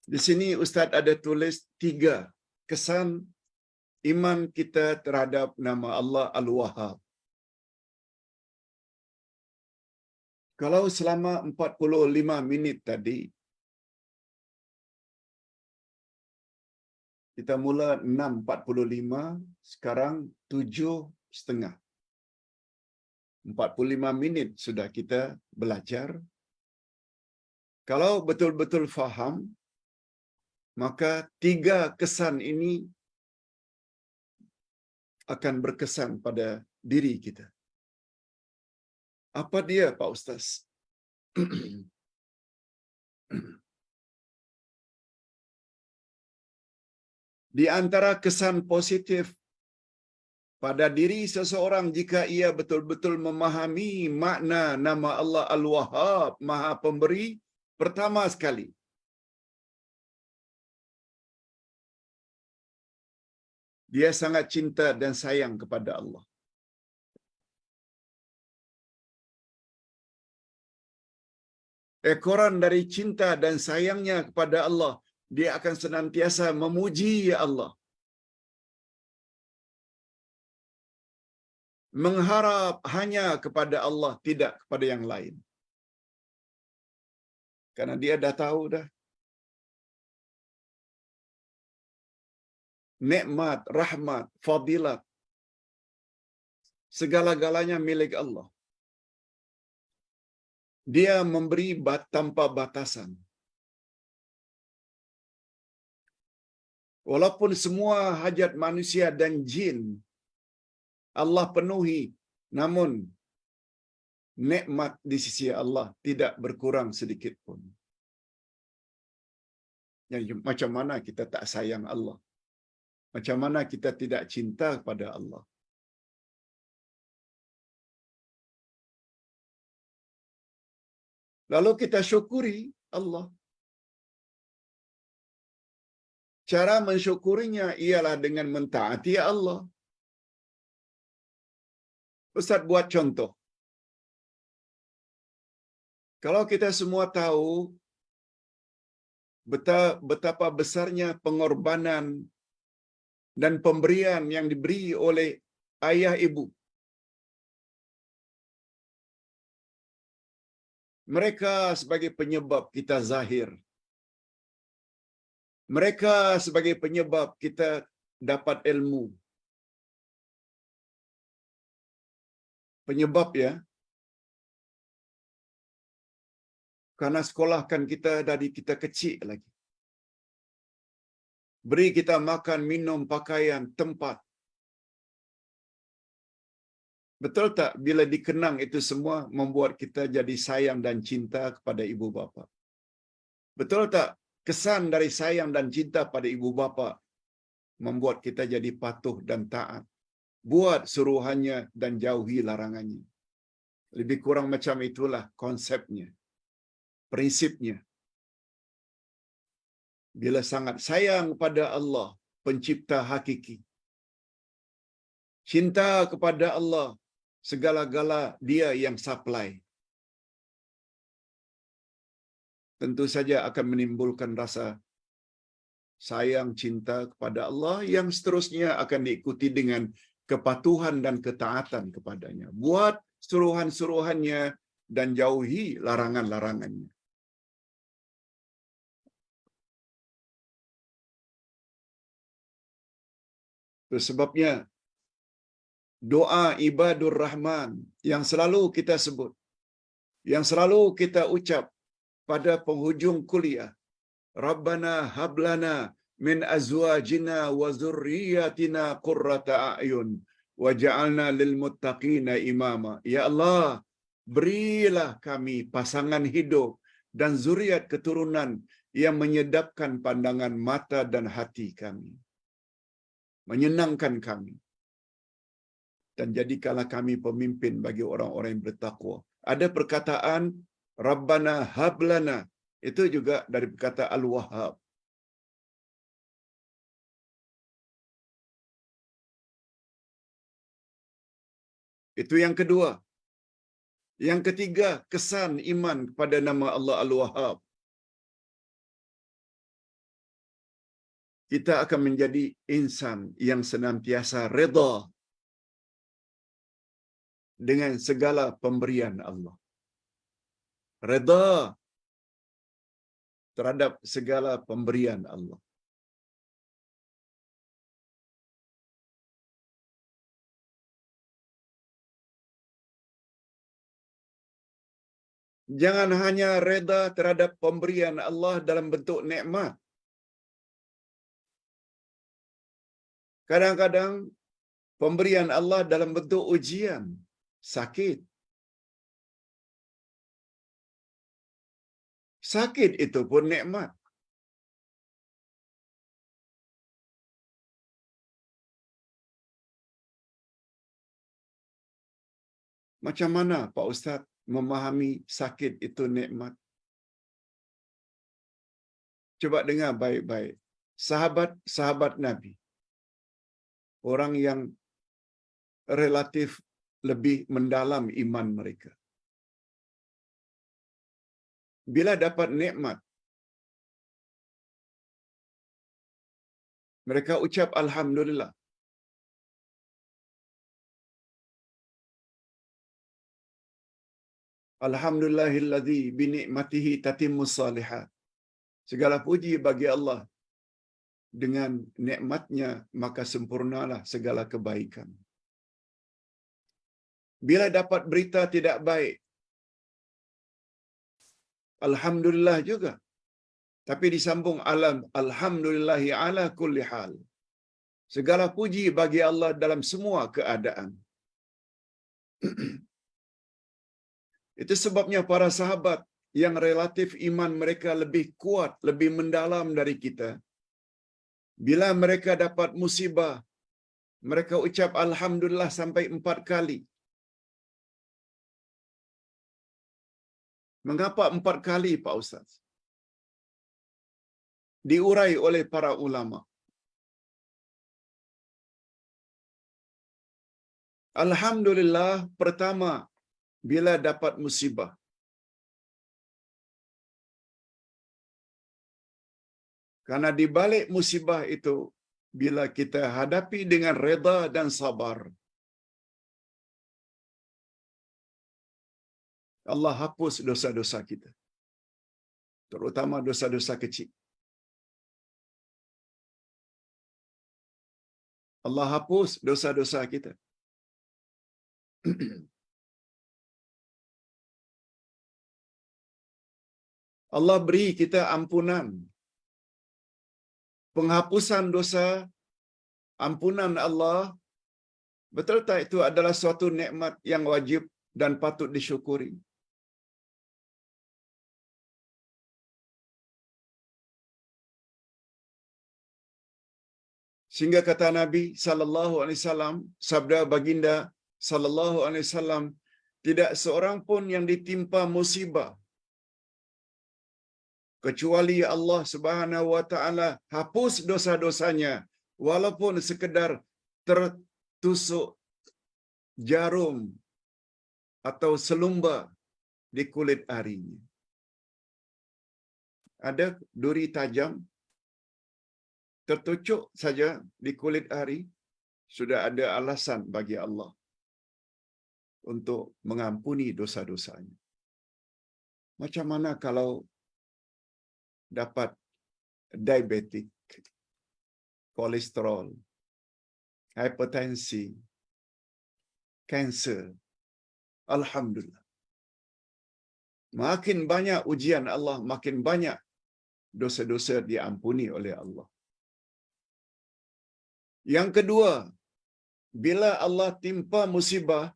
Di sini Ustaz ada tulis 3 kesan iman kita terhadap nama Allah Al-Wahhab. Kalau selama 45 minit tadi, kita mula 6.45, sekarang 7.30. 45 minit sudah kita belajar. Kalau betul-betul faham, maka 3 kesan ini akan berkesan pada diri kita. Apa dia, Pak Ustaz? Di antara kesan positif pada diri seseorang jika ia betul-betul memahami makna nama Allah Al-Wahhab, Maha Pemberi, pertama sekali, Dia sangat cinta dan sayang kepada Allah. Ekoran dari cinta dan sayangnya kepada Allah, dia akan senantiasa memuji Allah, mengharap hanya kepada Allah, tidak kepada yang lain. Karena dia dah tahu dah, nikmat, rahmat, fadilat, segala-galanya milik Allah. Dia memberi tanpa batasan. Walaupun semua hajat manusia dan jin Allah penuhi, namun nikmat di sisi Allah tidak berkurang sedikit pun. Jadi macam mana kita tak sayang Allah? Macam mana kita tidak cinta kepada Allah? Lalu kita syukuri Allah. Cara mensyukurinya ialah dengan mentaati Allah. Ustaz buat contoh. Kalau kita semua tahu betapa besarnya pengorbanan dan pemberian yang diberi oleh ayah ibu. Mereka sebagai penyebab kita zahir. Mereka sebagai penyebab kita dapat ilmu. Penyebab ya. Karena sekolahkan kita dari kita kecil lagi. Beri kita makan, minum, pakaian, tempat. Betul tak bila dikenang itu semua membuat kita jadi sayang dan cinta kepada ibu bapa? Betul tak kesan dari sayang dan cinta pada ibu bapa membuat kita jadi patuh dan taat? Buat suruhannya dan jauhi larangannya. Lebih kurang macam itulah konsepnya, prinsipnya. Bila sangat sayang pada Allah, pencipta hakiki, cinta kepada Allah, segala-gala dia yang supply, tentu saja akan menimbulkan rasa sayang, cinta kepada Allah yang seterusnya akan diikuti dengan kepatuhan dan ketaatan kepadanya. Buat suruhan-suruhannya dan jauhi larangan-larangannya. Itu sebabnya doa ibadur Rahman yang selalu kita sebut, yang selalu kita ucap pada penghujung kuliah, Rabbana hablana min azwajina wa zurriyatina qurrata a'yun waj'alna lil muttaqina imama. Ya Allah, berilah kami pasangan hidup dan zuriat keturunan yang menyedapkan pandangan mata dan hati kami, menyenangkan kami, dan jadikanlah kami pemimpin bagi orang-orang yang bertakwa. Ada perkataan Rabbana hablana, itu juga dari perkataan Al-Wahhab. Itu yang kedua. Yang ketiga, kesan iman kepada nama Allah Al-Wahhab. Kita akan menjadi insan yang senantiasa redha dengan segala pemberian Allah. Redha terhadap segala pemberian Allah. Jangan hanya redha terhadap pemberian Allah dalam bentuk nikmat. Kadang-kadang pemberian Allah dalam bentuk ujian, sakit. Sakit itu pun nikmat. Macam mana Pak Ustaz memahami sakit itu nikmat? Coba dengar baik-baik. Sahabat-sahabat Nabi orang yang relatif lebih mendalam iman mereka. Bila dapat nikmat, mereka ucap alhamdulillah. Alhamdulillahilladzi bi ni'matihi tatimmus shalihat. Segala puji bagi Allah, dengan nikmatnya maka sempurnalah segala kebaikan. Bila dapat berita tidak baik, alhamdulillah juga. Tapi disambung alhamdulillahi ala kulli hal. Segala puji bagi Allah dalam semua keadaan. Itu sebabnya para sahabat yang relatif iman mereka lebih kuat, lebih mendalam dari kita, bila mereka dapat musibah, mereka ucap alhamdulillah sampai 4 kali. Mengapa 4 kali, Pak Ustaz? Diurai oleh para ulama. Alhamdulillah pertama bila dapat musibah. Karena di balik musibah itu, bila kita hadapi dengan reda dan sabar, Allah hapus dosa-dosa kita, terutama dosa-dosa kecil. Allah hapus dosa-dosa kita. Allah beri kita ampunan. Penghapusan dosa, ampunan Allah, betul tak itu adalah suatu nikmat yang wajib dan patut disyukuri? Sehingga kata Nabi sallallahu alaihi wasallam, sabda baginda sallallahu alaihi wasallam, tidak seorang pun yang ditimpa musibah kecuali Allah Subhanahu wa taala hapus dosa-dosanya walaupun sekedar tertusuk jarum atau selumba di kulit arinya. Ada duri tajam tertucuk saja di kulit ari, sudah ada alasan bagi Allah untuk mengampuni dosa-dosanya. Macam mana kalau dapat diabetik, kolesterol, hipertensi, kanser? Alhamdulillah. Makin banyak ujian Allah, makin banyak dosa-dosa diampuni oleh Allah. Yang kedua, bila Allah timpa musibah,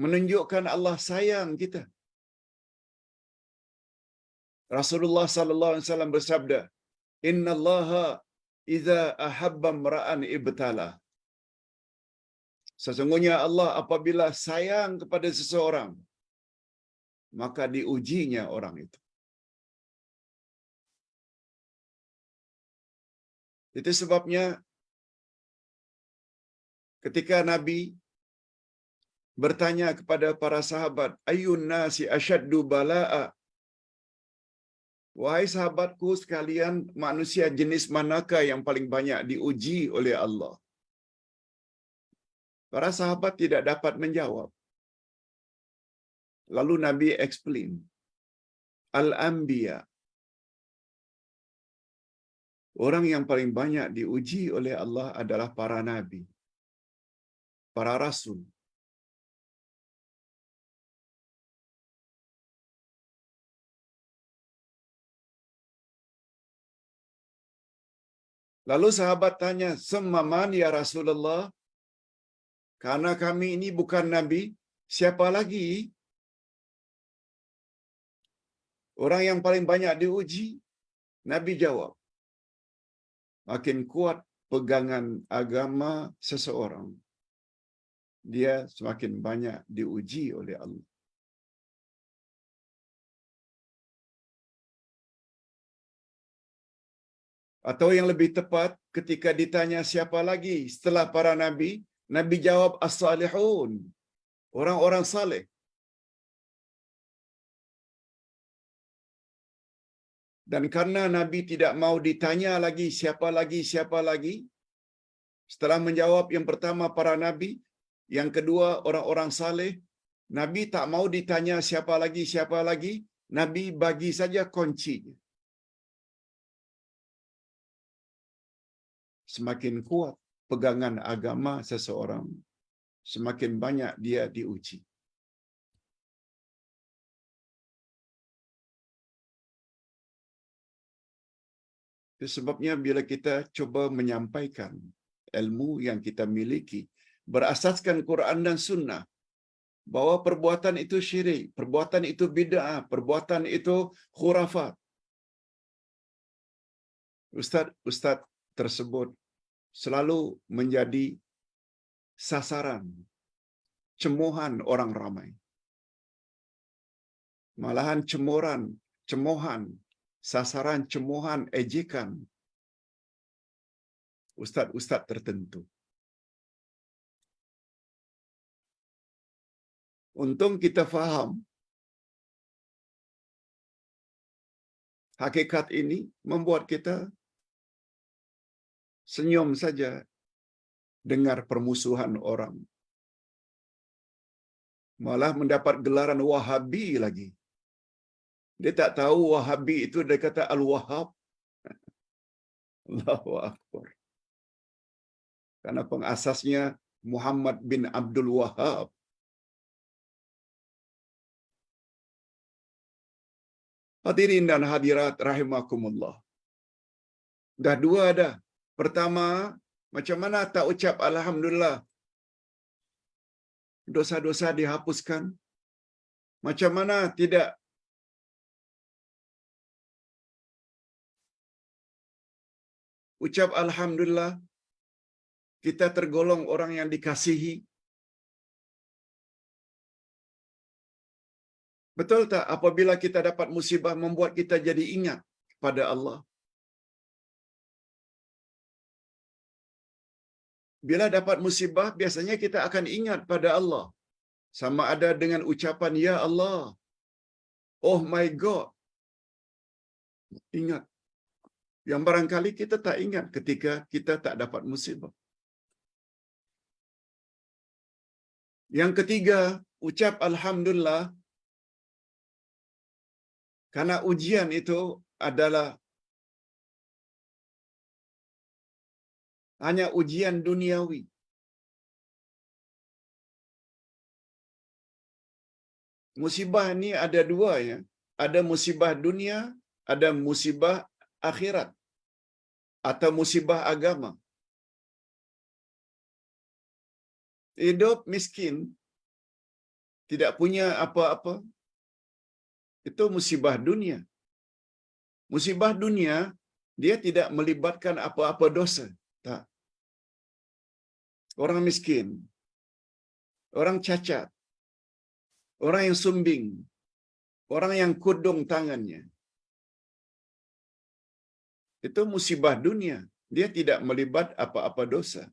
menunjukkan Allah sayang kita. Rasulullah sallallahu alaihi wasallam bersabda, "Innallaha idza ahabba imra'an ibtala." Sesungguhnya Allah apabila sayang kepada seseorang, maka diujinya orang itu. Itu sebabnya ketika Nabi bertanya kepada para sahabat, "Ayyun nasi asyaddu bala'a?" Wahai sahabatku sekalian, manusia jenis manakah yang paling banyak diuji oleh Allah? Para sahabat tidak dapat menjawab. Lalu Nabi explain, Al-Anbiya. Orang yang paling banyak diuji oleh Allah adalah para nabi, para rasul. Lalu sahabat tanya, "Summa man ya Rasulullah?" Karena kami ini bukan nabi, siapa lagi? Orang yang paling banyak diuji? Nabi jawab, makin kuat pegangan agama seseorang, dia semakin banyak diuji oleh Allah. Atau yang lebih tepat, ketika ditanya siapa lagi setelah para nabi, Nabi jawab as-salihun, orang-orang saleh. Dan karena Nabi tidak mau ditanya lagi, siapa lagi, setelah menjawab yang pertama para nabi, yang kedua orang-orang saleh, Nabi tak mau ditanya siapa lagi, Nabi bagi saja kuncinya. Semakin kuat pegangan agama seseorang, semakin banyak dia diuji. Itu sebabnya bila kita coba menyampaikan ilmu yang kita miliki berasaskan Quran dan Sunnah, bahwa perbuatan itu syirik, perbuatan itu bid'ah, perbuatan itu khurafat, ustaz tersebut selalu menjadi sasaran cemohan orang ramai. Malahan cemohan, sasaran cemohan, ejekan ustaz-ustaz tertentu. Untung kita faham hakikat ini, membuat kita senyum saja dengar permusuhan orang. Malah mendapat gelaran Wahabi lagi. Dia tak tahu Wahabi itu dia kata Al-Wahhab. Allahu Akbar. Karena pengasasnya Muhammad bin Abdul Wahhab. Hadirin dan hadirat rahimakumullah. Dah dua dah. Pertama, macam mana tak ucap Alhamdulillah? Dosa-dosa dihapuskan. Macam mana tidak ucap Alhamdulillah? Kita tergolong orang yang dikasihi. Betul tak apabila kita dapat musibah membuat kita jadi ingat pada Allah? Bila dapat musibah, biasanya kita akan ingat pada Allah. Sama ada dengan ucapan, Ya Allah, Oh my God. Ingat. Yang barangkali kita tak ingat ketika kita tak dapat musibah. Yang ketiga, ucap Alhamdulillah, karena ujian itu adalah hanya ujian duniawi. Musibah ini ada dua ya. Ada musibah dunia, ada musibah akhirat. Atau musibah agama. Hidup miskin, tidak punya apa-apa, itu musibah dunia. Musibah dunia, dia tidak melibatkan apa-apa dosa. Tak. Orang miskin, orang cacat, orang yang sumbing, orang yang kudung tangannya. Itu musibah dunia. Dia tidak melibat apa-apa dosa.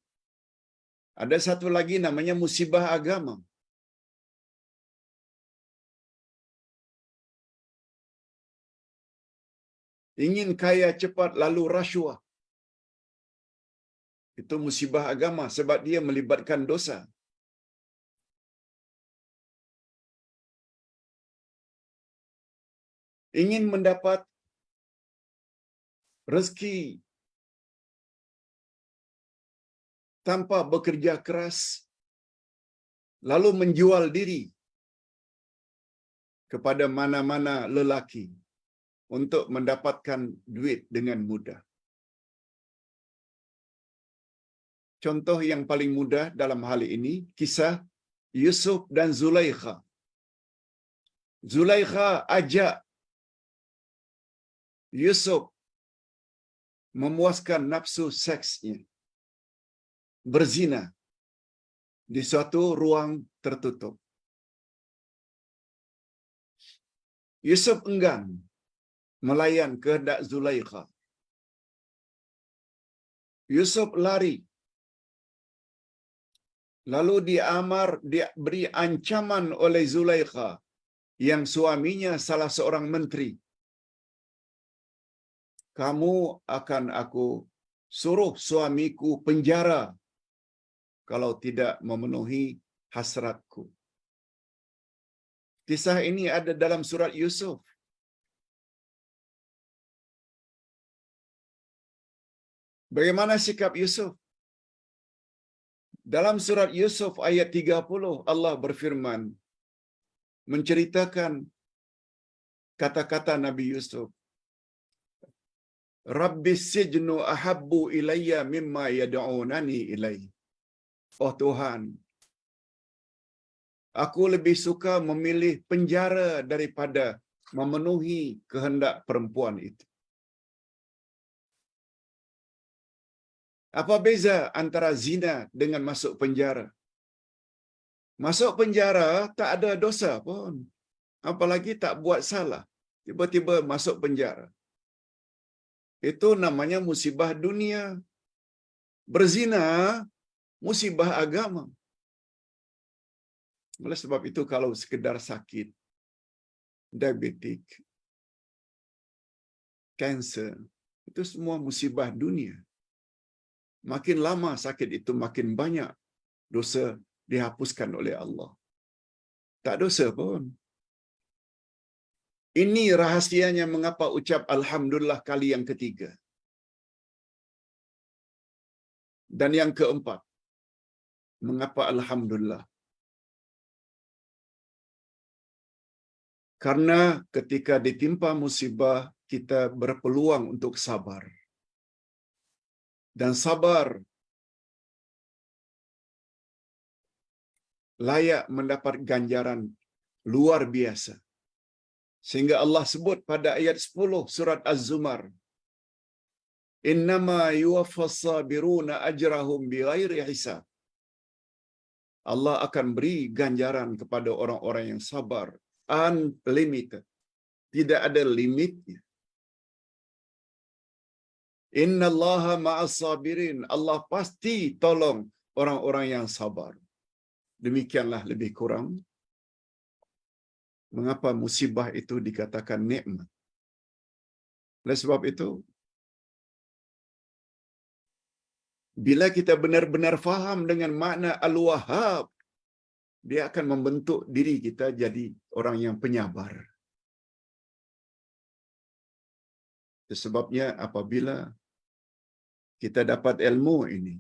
Ada satu lagi namanya musibah agama. Ingin kaya cepat lalu rasuah. Itu musibah agama sebab dia melibatkan dosa. Ingin mendapat rezeki tanpa bekerja keras, lalu menjual diri kepada mana-mana lelaki untuk mendapatkan duit dengan mudah. Contoh yang paling mudah dalam hal ini, kisah Yusuf dan Zulaikha. Zulaikha ajak Yusuf memuaskan nafsu seksnya, berzina di suatu ruang tertutup. Yusuf enggan melayan kehendak Zulaikha. Yusuf lari. Lalu dia beri ancaman oleh Zulaikha yang suaminya salah seorang menteri. Kamu akan aku suruh suamiku penjara kalau tidak memenuhi hasratku. Kisah ini ada dalam surat Yusuf. Bagaimana sikap Yusuf? Dalam surat Yusuf ayat 30 Allah berfirman menceritakan kata-kata Nabi Yusuf. Rabbis sijnu ahabbu ilayya mimma yad'unani ilaihi. Oh Tuhan, aku lebih suka memilih penjara daripada memenuhi kehendak perempuan itu. Apa beza antara zina dengan masuk penjara? Masuk penjara tak ada dosa pun. Apalagi tak buat salah. Tiba-tiba masuk penjara. Itu namanya musibah dunia. Berzina, musibah agama. Oleh sebab itu kalau sekedar sakit, diabetik, kanser, itu semua musibah dunia. Makin lama sakit itu makin banyak dosa dihapuskan oleh Allah. Tak dosa pun. Ini rahasianya mengapa ucap Alhamdulillah kali yang ketiga. Dan yang keempat, mengapa Alhamdulillah? Karena ketika ditimpa musibah, kita berpeluang untuk sabar. Dan sabar layak mendapat ganjaran luar biasa. Sehingga Allah sebut pada ayat 10 surat Az-Zumar, Innama yuwaffas sabiruna ajrahum bighairi hisab. Allah akan beri ganjaran kepada orang-orang yang sabar. Unlimited. Tidak ada limitnya. Innallaha ma'as sabirin. Allah pasti tolong orang-orang yang sabar. Demikianlah lebih kurang mengapa musibah itu dikatakan nikmat. Oleh sebab itu, bila kita benar-benar faham dengan makna Al-Wahhab, dia akan membentuk diri kita jadi orang yang penyabar. Itu sebabnya apabila kita dapat ilmu ini,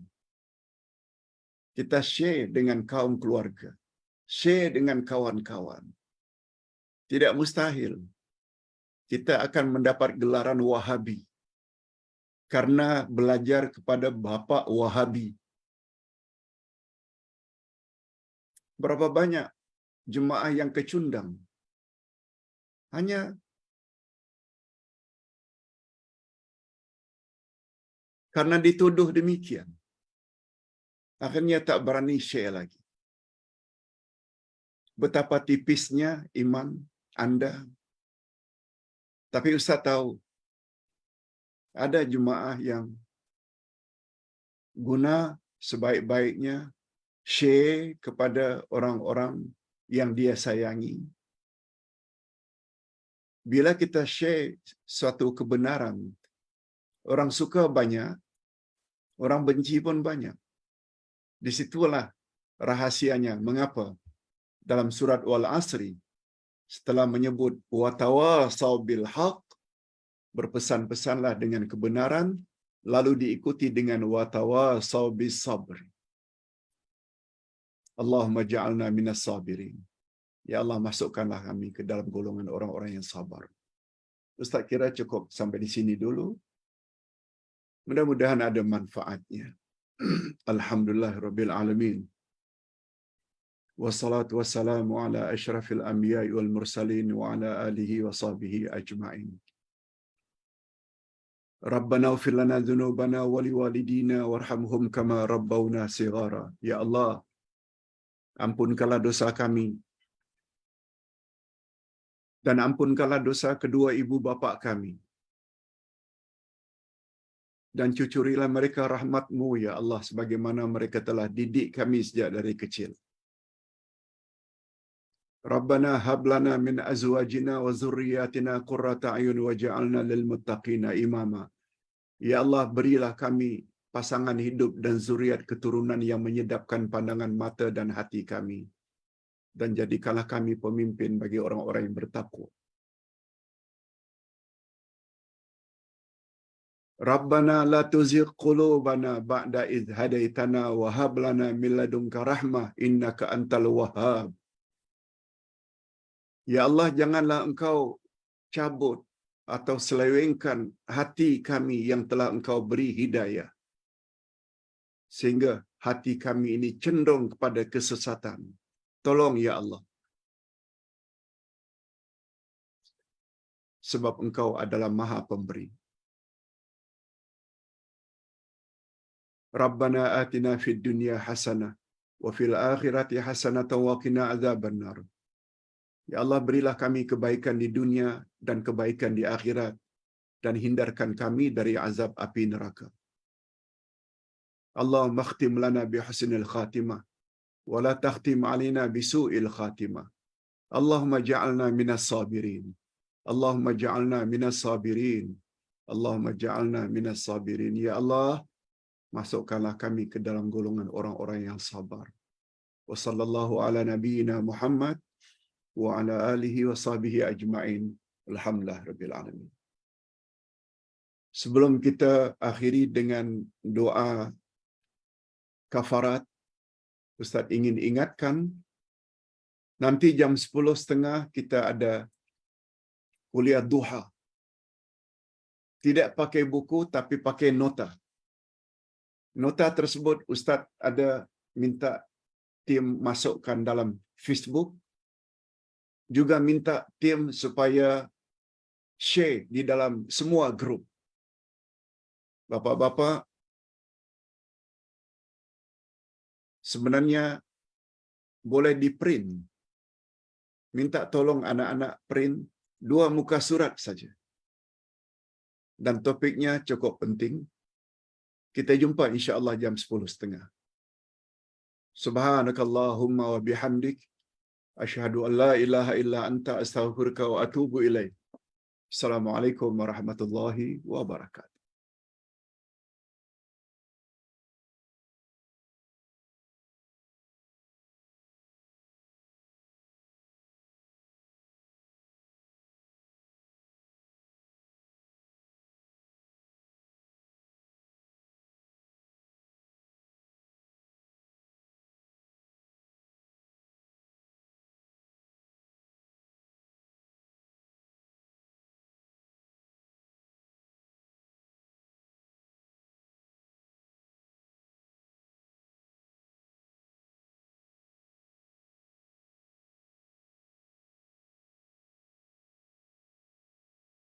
kita share dengan kaum keluarga, share dengan kawan-kawan. Tidak mustahil kita akan mendapat gelaran Wahabi karena belajar kepada bapa Wahabi. Berapa banyak jemaah yang kecundang hanya karena dituduh demikian. Akhirnya tak berani share lagi. Betapa tipisnya iman Anda. Tapi Ustaz tahu, ada jemaah yang guna sebaik-baiknya share kepada orang-orang yang dia sayangi. Bila kita share suatu kebenaran, orang suka banyak, orang benci pun banyak. Disitulah rahasianya mengapa dalam surat Wal-Asri setelah menyebut watawasaw bil haq, berpesan-pesanlah dengan kebenaran, lalu diikuti dengan watawasaw bis sabr. Allahumma ja'alna minas sabirin. Ya Allah, masukkanlah kami ke dalam golongan orang-orang yang sabar. Ustaz kira cukup sampai di sini dulu. Mudah-mudahan ada manfaatnya. Alhamdulillah rabbil alamin. Wassalatu wassalamu ala asyrafil anbiya'i wal mursalin wa ala alihi wa sahbihi ajma'in. Rabbana ighfir lana dhunubana wa liwalidina warhamhum kama rabbawna shighara. Ya Allah, ampunkanlah dosa kami dan ampunkanlah dosa kedua ibu bapa kami. dan cucurilah mereka rahmat-Mu ya Allah sebagaimana mereka telah didik kami sejak dari kecil. Rabbana hab lana min azwajina wa zurriyyatina qurrata a'yun waj'alna lil muttaqina imama. Ya Allah, berilah kami pasangan hidup dan zuriat keturunan yang menyedapkan pandangan mata dan hati kami, dan jadikanlah kami pemimpin bagi orang-orang yang bertakwa. Rabbana la tuzigh qulubana ba'da idh hadaitana wa hab lana min ladunka rahmah innaka antal wahhab. Ya Allah, janganlah Engkau cabut atau selewengkan hati kami yang telah Engkau beri hidayah, sehingga hati kami ini cenderung kepada kesesatan. Tolong ya Allah, sebab Engkau adalah Maha Pemberi. Rabbana atina fid dunya hasanah wa fil akhirati hasanah wa qina adzabannar. Ya Allah, berilah kami kebaikan di dunia dan kebaikan di akhirat, dan hindarkan kami dari azab api neraka. Allahumma khtim lana bi husnil khatimah wa la takhtim alaina bi su'il khatimah. Allahumma ja'alna minas sabirin. Allahumma ja'alna minas sabirin. Allahumma ja'alna minas sabirin. Ya Allah, masukkanlah kami ke dalam golongan orang-orang yang sabar. Wa sallallahu ala nabiyyina Muhammad wa ala alihi wa sahbihi ajma'in. Alhamdulillah rabbil alamin. Sebelum kita akhiri dengan doa kafarat, Ustaz ingin ingatkan, nanti jam 10.30 kita ada kuliah duha. Tidak pakai buku tapi pakai nota. Nota tersebut Ustaz ada minta tim masukkan dalam Facebook, juga minta tim supaya share di dalam semua grup. Bapak-bapak, sebenarnya boleh di print. Minta tolong anak-anak print 2 muka surat saja. Dan topiknya cukup penting. Kita jumpa insya-Allah jam 10.30. Subhanakallahumma wa bihamdik asyhadu an la ilaha illa anta astaghfiruka wa atubu ilaik. Assalamualaikum warahmatullahi wabarakatuh.